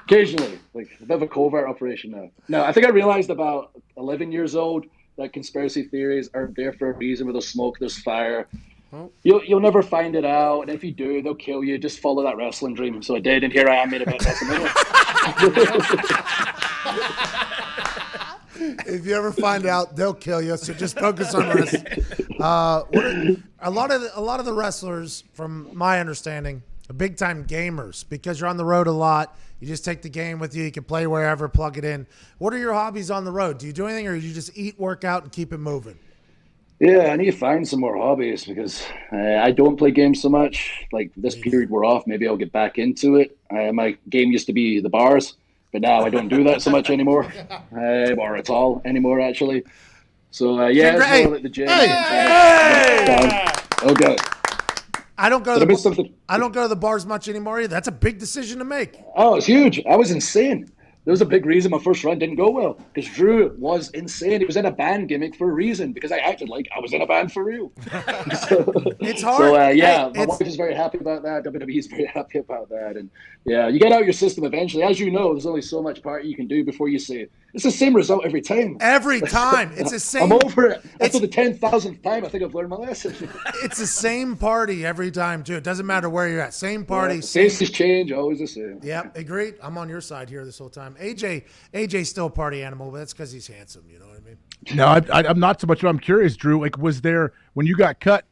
Occasionally, like a bit of a covert operation now. No, I think I realized about 11 years old that conspiracy theories aren't there for a reason. Where there's smoke, there's fire. You'll never find it out, and if you do, they'll kill you. Just follow that wrestling dream. So I did, and here I am, made about WrestleMania. If you ever find out, they'll kill you. So just focus on wrestling. A lot of the wrestlers, from my understanding, are big time gamers because you're on the road a lot. You just take the game with you. You can play wherever, plug it in. What are your hobbies on the road? Do you do anything, or do you just eat, work out, and keep it moving? Yeah, I need to find some more hobbies because I don't play games so much. Like this period we're off, maybe I'll get back into it. My game used to be the bars, but now I don't do that so much anymore, or at all anymore, actually. So, yeah, it's more like the gym. Okay. I don't go to the bars much anymore either. That's a big decision to make. Oh, it's huge. I was insane. There was a big reason my first run didn't go well because Drew was insane. He was in a band gimmick for a reason because I acted like I was in a band for real. It's hard. So, my wife is very happy about that. WWE is very happy about that. And, yeah, you get out your system eventually. As you know, there's only so much party you can do before you say it. It's the same result every time. Every time. It's the same. I'm over it. After the 10,000th time, I think I've learned my lesson. It's the same party every time, too. It doesn't matter where you're at. Same party. Faces change, always the same. Yep, agreed. I'm on your side here this whole time. AJ's still a party animal, but that's because he's handsome. You know what I mean? No, I'm not so much. I'm curious, Drew. Like, was there when you got cut?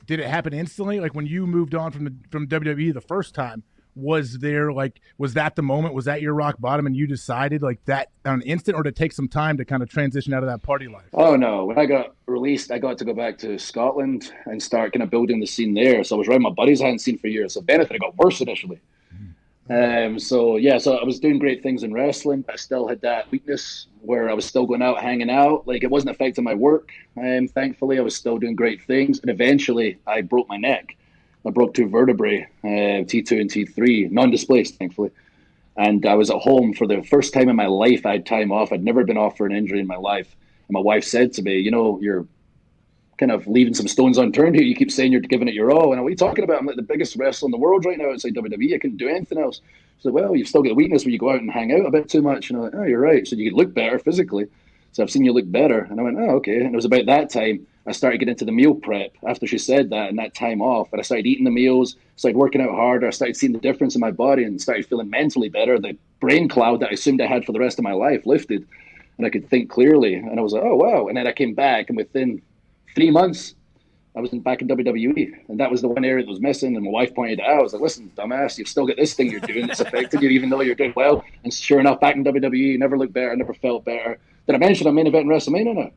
Did it happen instantly? Like when you moved on from WWE the first time, was that the moment? Was that your rock bottom, and you decided like that on an instant, or did it take some time to kind of transition out of that party life? Oh no! When I got released, I got to go back to Scotland and start kind of building the scene there. So I was around my buddies I hadn't seen for years. So if anything, it got worse initially. So I was doing great things in wrestling, but I still had that weakness where I was still going out, hanging out. Like it wasn't affecting my work. Thankfully, I was still doing great things, and eventually, I broke my neck. I broke two vertebrae, T2 and T3, non-displaced, thankfully. And I was at home for the first time in my life. I had time off. I'd never been off for an injury in my life. And my wife said to me, you're kind of leaving some stones unturned here. You keep saying you're giving it your all. And what are you talking about? I'm like the biggest wrestler in the world right now outside WWE. I couldn't do anything else. She's like, well, you've still got a weakness where you go out and hang out a bit too much. And I'm like, oh, you're right. So you could look better physically. So I've seen you look better. And I went, oh, okay. And it was about that time I started getting into the meal prep after she said that and that time off. And I started eating the meals, started working out harder. I started seeing the difference in my body and started feeling mentally better. The brain cloud that I assumed I had for the rest of my life lifted. And I could think clearly. And I was like, oh, wow. And then I came back. And within 3 months, I was back in WWE, and that was the one area that was missing. And my wife pointed it out. I was like, "Listen, dumbass, you've still got this thing you're doing that's affected you, even though you're doing well." And sure enough, back in WWE, never looked better, never felt better. Did I mention I'm main event in WrestleMania now?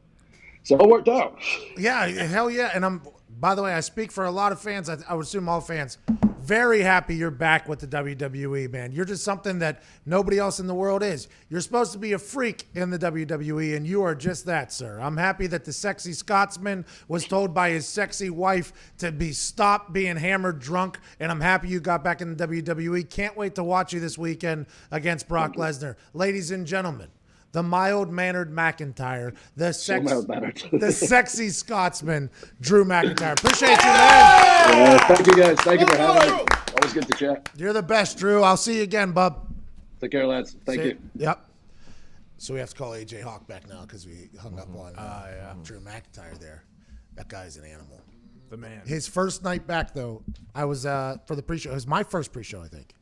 So it all worked out. Yeah, hell yeah. And by the way, I speak for a lot of fans. I would assume all fans. Very happy you're back with the WWE, man. You're just something that nobody else in the world is. You're supposed to be a freak in the WWE, and you are just that, sir. I'm happy that the sexy Scotsman was told by his sexy wife to stop being hammered drunk, and I'm happy you got back in the WWE. Can't wait to watch you this weekend against Brock Lesnar. Ladies and gentlemen, the mild-mannered McIntyre, the sexy Scotsman, Drew McIntyre. Appreciate you, man. Thank you, guys. Thank you for having me. Always good to chat. You're the best, Drew. I'll see you again, bub. Take care, lads. Thank you. Yep. So we have to call AJ Hawk back now because we hung up on Drew McIntyre there. That guy's an animal. The man. His first night back, though, I was for the pre-show. It was my first pre-show, I think.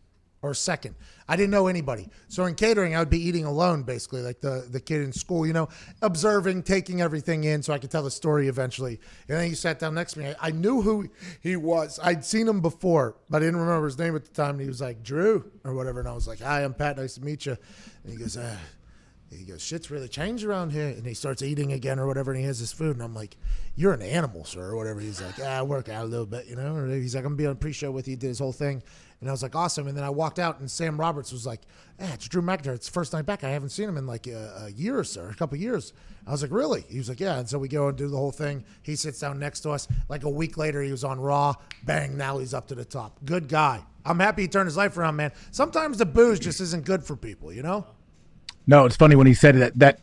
Or second. I didn't know anybody. So in catering, I would be eating alone, basically, like the kid in school, observing, taking everything in so I could tell the story eventually. And then he sat down next to me. I knew who he was. I'd seen him before, but I didn't remember his name at the time. And he was like, Drew, or whatever. And I was like, hi, I'm Pat. Nice to meet you. And he goes, shit's really changed around here. And he starts eating again or whatever, and he has his food. And I'm like, you're an animal, sir, or whatever. He's like, I work out a little bit, Or he's like, I'm going to be on a pre-show with you. He did his whole thing. And I was like, awesome. And then I walked out, and Sam Roberts was like, it's Drew McIntyre. It's the first night back. I haven't seen him in like a year or so, or a couple of years. I was like, really? He was like, yeah. And so we go and do the whole thing. He sits down next to us. Like a week later, he was on Raw. Bang, now he's up to the top. Good guy. I'm happy he turned his life around, man. Sometimes the booze just isn't good for people, No, it's funny when he said that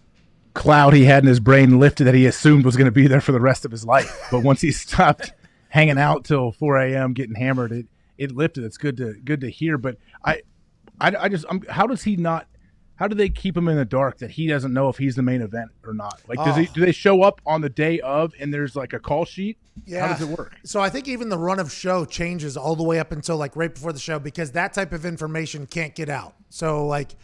cloud he had in his brain lifted that he assumed was going to be there for the rest of his life. But once he stopped hanging out till 4 a.m. getting hammered, it lifted. It's good to hear. But how do they keep him in the dark that he doesn't know if he's the main event or not? Like, do they show up on the day of and there's like a call sheet? Yeah. How does it work? So I think even the run of show changes all the way up until like right before the show because that type of information can't get out. So like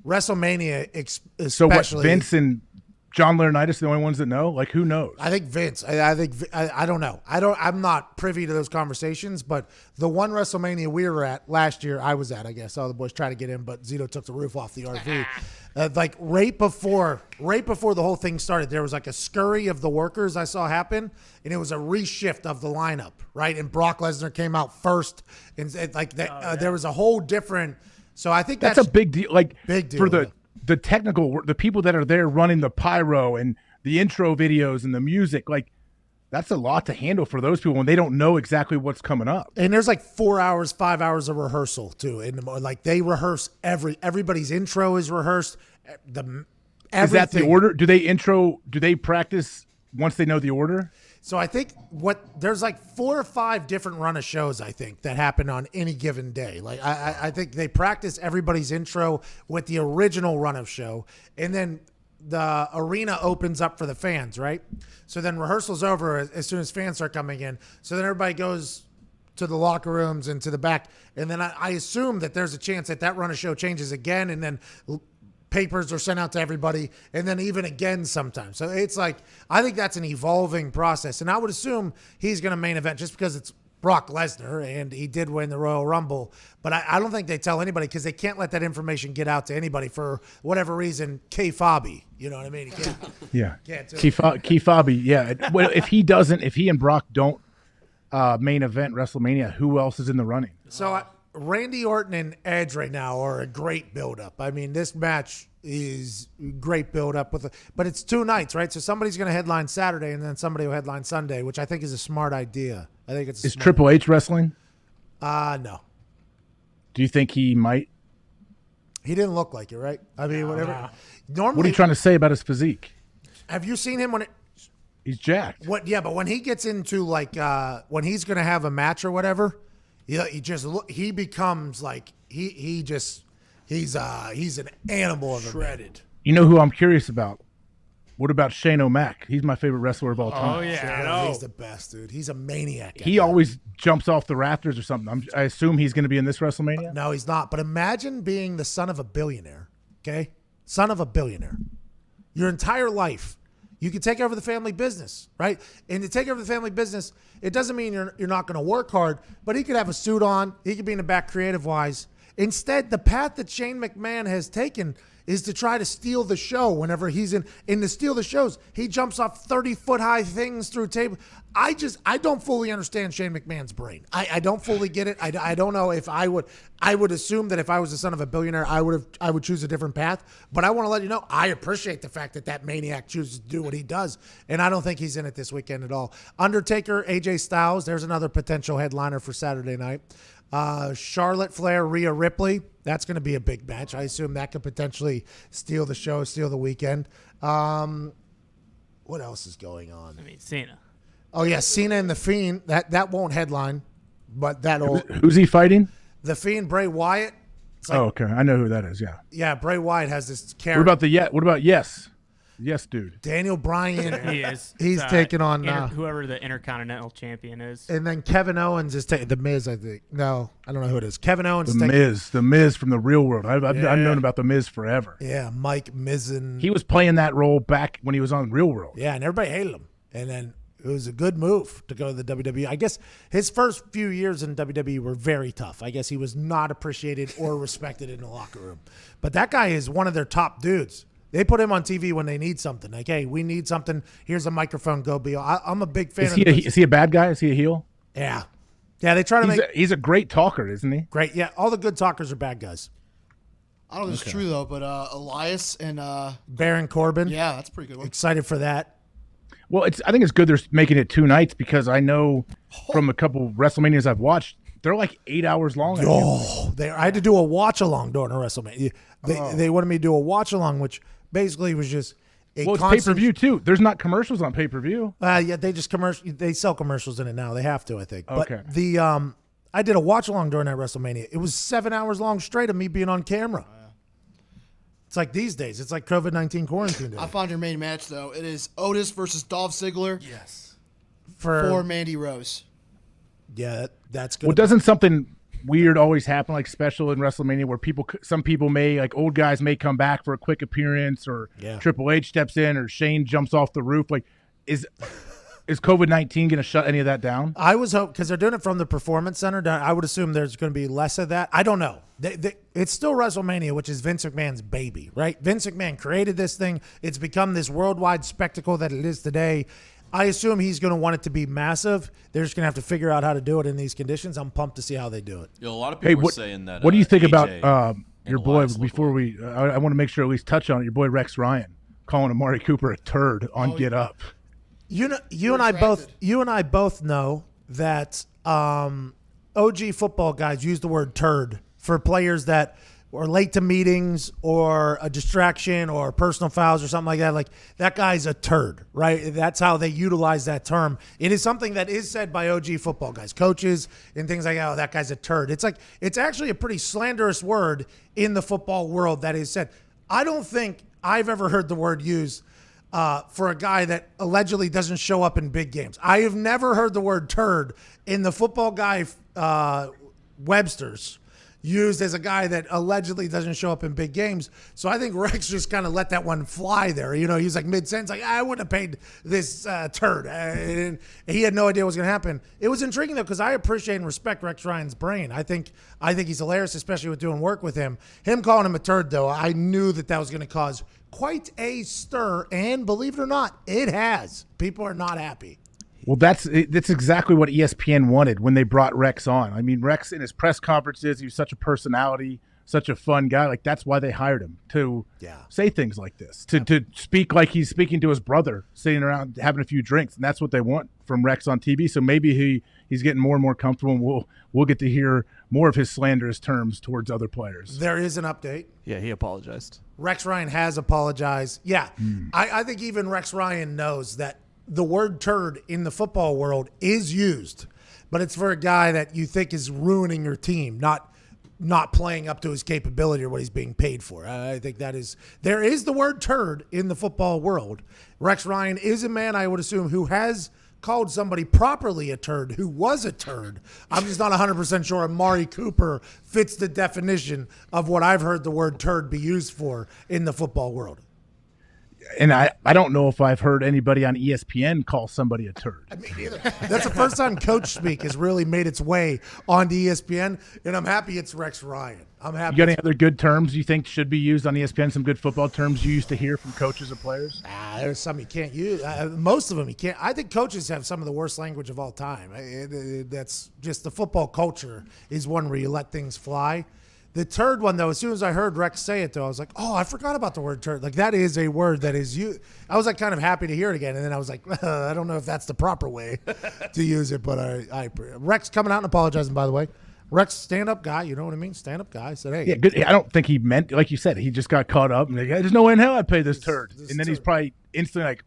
WrestleMania, especially. So what, Vince and John Laurinaitis the only ones that know? Like, who knows? I think Vince. I don't know. I'm not privy to those conversations, but the one WrestleMania we were at last year, I was at, I guess. All the boys tried to get in, but Zito took the roof off the RV. Like right before the whole thing started, there was like a scurry of the workers I saw happen, and it was a reshift of the lineup, right? And Brock Lesnar came out first, and there was a whole different. So I think that's a big deal. Like big deal for the technical, the people that are there running the pyro and the intro videos and the music, like that's a lot to handle for those people when they don't know exactly what's coming up. And there's like 4 hours, 5 hours of rehearsal too. And like they rehearse everybody's intro is rehearsed. Is that the order? Do they practice once they know the order? So I think there's like 4 or 5 different run of shows, I think, that happen on any given day. Like I think they practice everybody's intro with the original run of show, and then the arena opens up for the fans, right? So then rehearsal's over as soon as fans start coming in. So then everybody goes to the locker rooms and to the back, and then I assume that there's a chance that run of show changes again, and then papers are sent out to everybody, and then even again sometimes. So it's like, I think that's an evolving process. And I would assume he's going to main event just because it's Brock Lesnar, and he did win the Royal Rumble. But I don't think they tell anybody because they can't let that information get out to anybody for whatever reason. K-Fabi, you know what I mean? He can't, Yeah. can't do it. Kefabi, yeah. Well, if he and Brock don't main event WrestleMania, who else is in the running? So Randy Orton and Edge right now are a great build-up. I mean, this match is great build-up but it's 2 nights, right? So somebody's going to headline Saturday, and then somebody will headline Sunday, which I think is a smart idea. I think it's Is Triple H wrestling? No. Do you think he might? He didn't look like it, right? I mean, whatever. no. Normally, What are you trying to say about his physique? have you seen him He's jacked. Yeah, but when he gets into like when he's going to have a match or whatever, he becomes like he's an animal of a shredded. You know who I'm curious about? What about Shane O'Mac? He's my favorite wrestler of all time. Oh yeah, He's the best, dude. He's a maniac. He always jumps off the rafters or something. I assume he's going to be in this WrestleMania. No, he's not. But imagine being the son of a billionaire, okay? Son of a billionaire. Your entire life. You can take over the family business, right? And to take over the family business, it doesn't mean you're not going to work hard, but he could have a suit on. He could be in the back creative-wise. Instead, the path that Shane McMahon has taken is to try to steal the show whenever he's in to steal the shows. He jumps off 30-foot-high things through table. I don't fully understand Shane McMahon's brain. I don't fully get it. I don't know if I would assume that if I was the son of a billionaire, I would choose a different path. But I want to let you know, I appreciate the fact that maniac chooses to do what he does. And I don't think he's in it this weekend at all. Undertaker, AJ Styles, there's another potential headliner for Saturday night. Charlotte Flair, Rhea Ripley. That's going to be a big match. I assume that could potentially steal the show, steal the weekend. What else is going on? I mean, Cena. Oh yeah, Cena and the Fiend. That won't headline, but that'll. Who's he fighting? The Fiend, Bray Wyatt. Oh, okay. I know who that is. Yeah. Yeah, Bray Wyatt has this character. What about Yes? Yes, dude. Daniel Bryan? He is. He's taking on whoever the Intercontinental Champion is. and then Kevin Owens is taking the Miz. I think. No, I don't know who it is. Kevin Owens. The Miz from the real world. I've known about the Miz forever. Yeah, Mike Mizzen. He was playing that role back when he was on Real World. Yeah, and everybody hated him. And then it was a good move to go to the WWE. I guess his first few years in WWE were very tough. I guess he was not appreciated or respected in the locker room. But that guy is one of their top dudes. They put him on TV when they need something. Like, hey, we need something. Here's a microphone. Go be. I'm a big fan of Is he a bad guy? Is he a heel? Yeah. Yeah, they try to make. He's a great talker, isn't he? Great. Yeah, all the good talkers are bad guys. I don't know if it's true, though, but Elias and Baron Corbin. yeah, that's a pretty good one. Excited for that. Well, I think it's good they're making it 2 nights because I know from a couple WrestleManias I've watched, they're like 8 hours long. Oh, I had to do a watch along during a WrestleMania. They wanted me to do a watch along, which basically was just a Well, it's pay-per-view too. There's not commercials on pay-per-view. Yeah, they just they sell commercials in it now. They have to, I think. Okay. But I did a watch along during that WrestleMania. It was 7 hours long straight of me being on camera. It's like these days. It's like COVID-19 quarantine days. I found your main match, though. It is Otis versus Dolph Ziggler Yes. for Mandy Rose. Yeah, that's good. Well, doesn't something weird always happen, like special in WrestleMania, where some people may, like old guys may come back for a quick appearance, or Triple H steps in, or Shane jumps off the roof? Like, is COVID-19 going to shut any of that down? I was hoping, because they're doing it from the Performance Center. I would assume there's going to be less of that. I don't know. It's still WrestleMania, which is Vince McMahon's baby, right? Vince McMahon created this thing. It's become this worldwide spectacle that it is today. I assume he's going to want it to be massive. They're just going to have to figure out how to do it in these conditions. I'm pumped to see how they do it. A lot of people are saying that. What do you think AJ about your boy? Elias Before I want to make sure at least touch on it. Your boy Rex Ryan calling Amari Cooper a turd on Get Up. You and I both know that OG football guys use the word turd for players that are late to meetings or a distraction or personal fouls or something like that. Like, that guy's a turd, right? That's how they utilize that term. It is something that is said by OG football guys, coaches, and things like that. Oh, that guy's a turd. It's actually a pretty slanderous word in the football world that is said. I don't think I've ever heard the word used for a guy that allegedly doesn't show up in big games. I have never heard the word turd in the football guy Webster's used as a guy that allegedly doesn't show up in big games. So I think Rex just kind of let that one fly there. He's like mid-sentence, like, I wouldn't have paid this turd. And he had no idea what was going to happen. It was intriguing, though, because I appreciate and respect Rex Ryan's brain. I think he's hilarious, especially with doing work with him. Him calling him a turd, though, I knew that was going to cause quite a stir, and believe it or not, it has. People are not happy. Well, that's exactly what ESPN wanted when they brought Rex on. I mean, Rex in his press conferences, he was such a personality, such a fun guy. Like, that's why they hired him, to say things like this, to speak like he's speaking to his brother, sitting around having a few drinks, and that's what they want from Rex on TV. So maybe he's getting more and more comfortable, and we'll get to hear more of his slanderous terms towards other players. There is an update. Yeah, he apologized. Rex Ryan has apologized. Yeah, I think even Rex Ryan knows that the word turd in the football world is used, but it's for a guy that you think is ruining your team, not playing up to his capability or what he's being paid for. I think there is the word turd in the football world. Rex Ryan is a man, I would assume, who has called somebody properly a turd who was a turd. I'm just not 100% sure Amari Cooper fits the definition of what I've heard the word turd be used for in the football world. And I don't know if I've heard anybody on ESPN call somebody a turd. I mean, either. That's the first time Coach Speak has really made its way onto ESPN, and I'm happy it's Rex Ryan. I'm happy. You got any other good terms you think should be used on ESPN? Some good football terms you used to hear from coaches and players? There's some you can't use. Most of them you can't. I think coaches have some of the worst language of all time. That's just the football culture is one where you let things fly. The turd one, though, as soon as I heard Rex say it, though, I was like, oh, I forgot about the word turd. Like, that is a word that is used. I was, like, kind of happy to hear it again. And then I was like, I don't know if that's the proper way to use it. But Rex coming out and apologizing, by the way. Rex, stand-up guy. You know what I mean? Stand-up guy. Said, hey. Yeah, good. I don't think he meant, like you said, he just got caught up. And like, there's no way in hell I'd pay this turd. And then he's probably instantly like,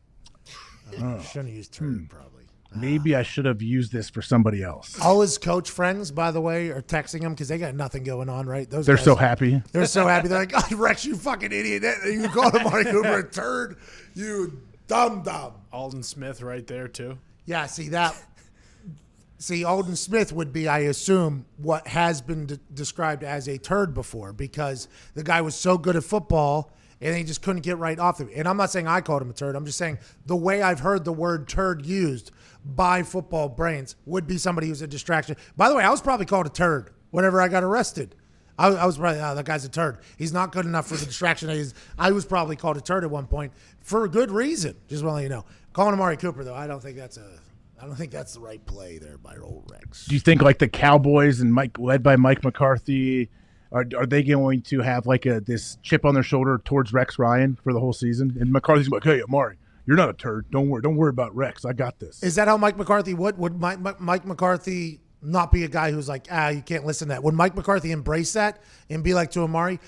shouldn't have used turd, probably. Maybe I should have used this for somebody else. All his coach friends, by the way, are texting him because they got nothing going on, right? They're so happy. They're so happy. They're like, oh, Rex, you fucking idiot. You called him Amari Cooper a turd. You dumb. Alden Smith right there, too. Yeah, See, Alden Smith would be, I assume, what has been described as a turd before because the guy was so good at football and he just couldn't get right off of it. And I'm not saying I called him a turd. I'm just saying the way I've heard the word turd used by football brains would be somebody who's a distraction. By the way, I was probably called a turd whenever I got arrested. I was probably, that guy's a turd. He's not good enough for the distraction. I was probably called a turd at one point for a good reason. Just want to let you know. Calling Amari Cooper, though, I don't think that's the right play there by old Rex. Do you think like the Cowboys and led by Mike McCarthy, are they going to have like this chip on their shoulder towards Rex Ryan for the whole season? And McCarthy's like, hey, Amari, you're not a turd. Don't worry about Rex. I got this. Is that how Mike McCarthy would Mike McCarthy not be a guy who's like, you can't listen to that? Would Mike McCarthy embrace that and be like to Amari,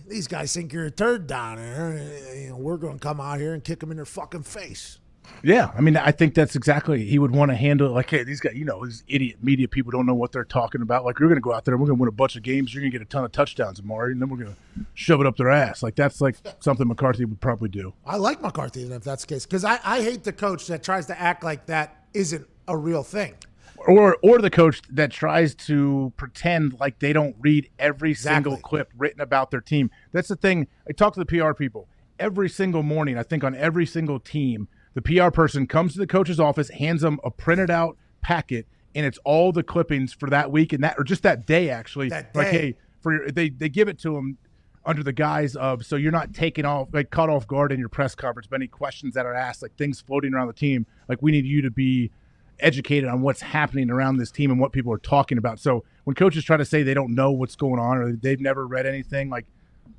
these guys think you're a turd down there. We're going to come out here and kick them in their fucking face. Yeah, I mean, I think that's exactly, he would want to handle it like, hey, these guys, these idiot media people don't know what they're talking about. Like, you're going to go out there and we're going to win a bunch of games. You're going to get a ton of touchdowns, Amari, and then we're going to shove it up their ass. Like, that's like something McCarthy would probably do. I like McCarthy if that's the case because I hate the coach that tries to act like that isn't a real thing. Or the coach that tries to pretend like they don't read every single clip written about their team. That's the thing. I talk to the PR people every single morning. I think on every single team, the PR person comes to the coach's office, hands them a printed out packet, and it's all the clippings for that week and or just that day actually. That day. Like, hey, they give it to them under the guise of so you're not caught off guard in your press conference by any questions that are asked, like things floating around the team. Like, we need you to be educated on what's happening around this team and what people are talking about. So when coaches try to say they don't know what's going on or they've never read anything, like,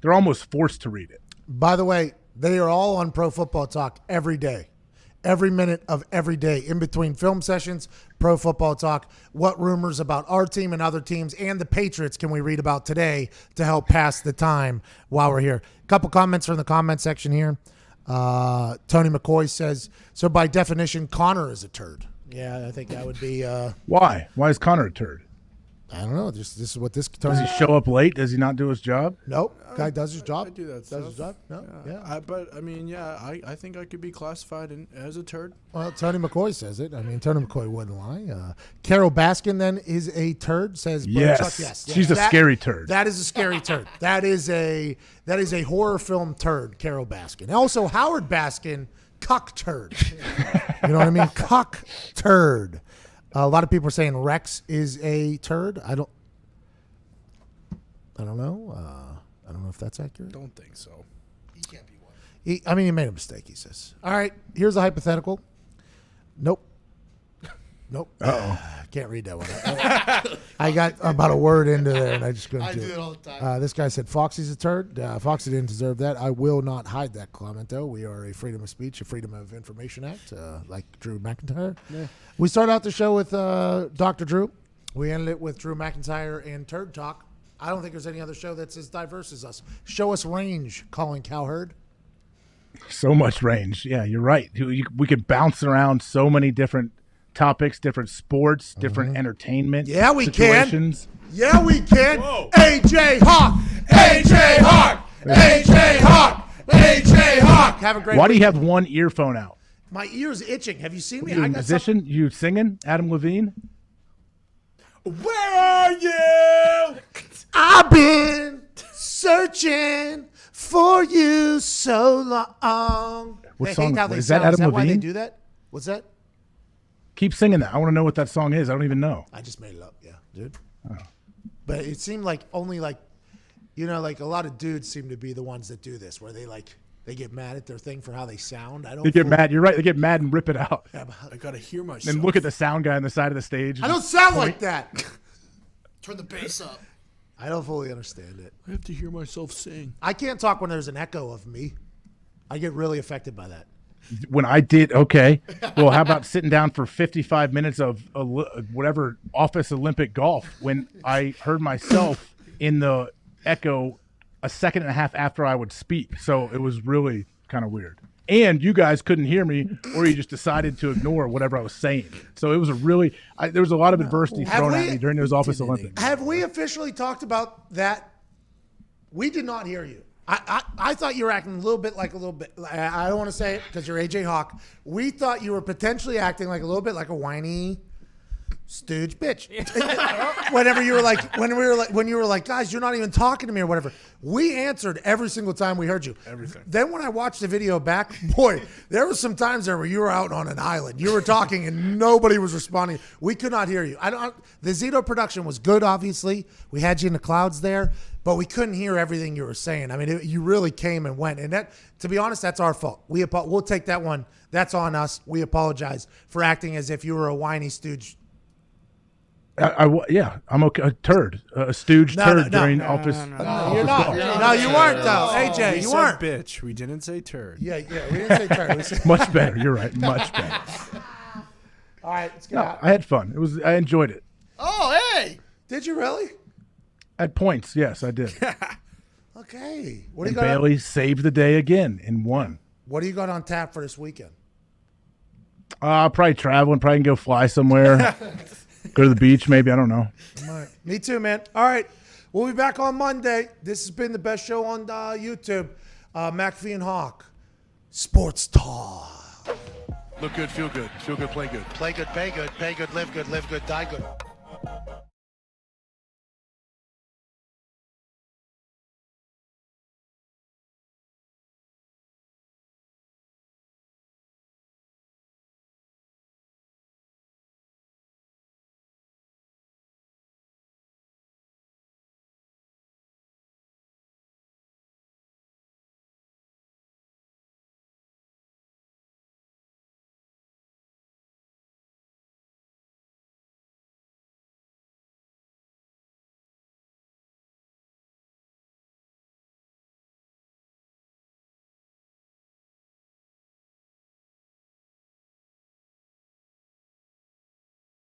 they're almost forced to read it. By the way, they are all on Pro Football Talk every day. Every minute of every day, in between film sessions, Pro Football Talk, what rumors about our team and other teams and the Patriots can we read about today to help pass the time while we're here. A couple comments from the comment section here. Tony McCoy says, so by definition, Connor is a turd. Yeah, I think that would be. Why? Why is Connor a turd? I don't know. This is what this Does he show up late? Does he not do his job? Nope. Guy does his job. I do that Does stuff. his job. No. Yeah. I think I could be classified as a turd. Well, Tony McCoy says it. I mean, Tony McCoy wouldn't lie. Carol Baskin then is a turd. Says Yes. Yes. She's a scary turd. That is a scary turd. That is a horror film turd. Carol Baskin. Also, Howard Baskin, cuck turd. You know what I mean? Cuck turd. A lot of people are saying Rex is a turd. I don't know. I don't know if that's accurate. Don't think so. He can't be one. He made a mistake, he says. All right, here's a hypothetical. Nope. Uh-oh. Can't read that one. I got about a word into there, and I just couldn't I do do it. it all the time. This guy said Foxy's a turd. Foxy didn't deserve that. I will not hide that comment, though. We are a freedom of speech, a freedom of information act, like Drew McIntyre. Yeah. We start out the show with Dr. Drew. We ended it with Drew McIntyre and Turd Talk. I don't think there's any other show that's as diverse as us. Show us range, Colin Cowherd. So much range. Yeah, you're right. We could bounce around so many different topics, different sports, different entertainment. Yeah, we situations. can. Yeah, we can. Whoa. AJ Hawk. AJ Hawk. AJ Hawk. AJ Hawk. Have a great Why do you have one earphone out? My ear's itching. Have you seen me? You a musician? You singing? Adam Levine? Where are you? I've been searching for you so long. What song is that? Adam Levine? Why they do that? What's that? Keep singing that. I want to know what that song is. I don't even know. I just made it up. Yeah, dude. Oh. But it seemed like only like a lot of dudes seem to be the ones that do this, where they get mad at their thing for how they sound. They get mad. You're right. They get mad and rip it out. I gotta hear myself. And look at the sound guy on the side of the stage. I don't sound like that. Turn the bass up. I don't fully understand it. I have to hear myself sing. I can't talk when there's an echo of me. I get really affected by that. When I did, okay. Well, how about sitting down for 55 minutes of whatever Office Olympic golf when I heard myself in the echo a second and a half after I would speak. So it was really kind of weird. And you guys couldn't hear me, or you just decided to ignore whatever I was saying. So it was there was a lot of adversity thrown at me during those Office Olympics. Have we officially talked about that? We did not hear you. I thought you were acting a little bit. I don't want to say it because you're AJ Hawk. We thought you were potentially acting like a little bit like a whiny stooge bitch. When you were like, guys, you're not even talking to me or whatever. We answered every single time we heard you. Everything. Then when I watched the video back, boy, there was some times there where you were out on an island. You were talking and nobody was responding. We could not hear you. The Zito production was good, obviously. We had you in the clouds there, but we couldn't hear everything you were saying. I mean, you really came and went. And that, to be honest, that's our fault. We'll take that one. That's on us. We apologize for acting as if you were a whiny stooge. I'm okay. A turd, a stooge turd during Office. No, you're not. No, you weren't though, AJ. We You said weren't. bitch. We didn't say turd. Yeah, we didn't say turd. We said Much better. You're right. Much better. all right, let's get No, out. I had fun. I enjoyed it. Oh, hey. Did you really? At points, yes, I did. Okay. What do And you got? Bailey saved the day again and won. What do you got on tap for this weekend? Probably traveling. Probably can go fly somewhere. Go to the beach, maybe. I don't know. All right. Me too, man. All right. We'll be back on Monday. This has been the best show on YouTube. McAfee and Hawk. Sports Talk. Look good, feel good. Feel good, play good. Play good, pay good, live good, die good.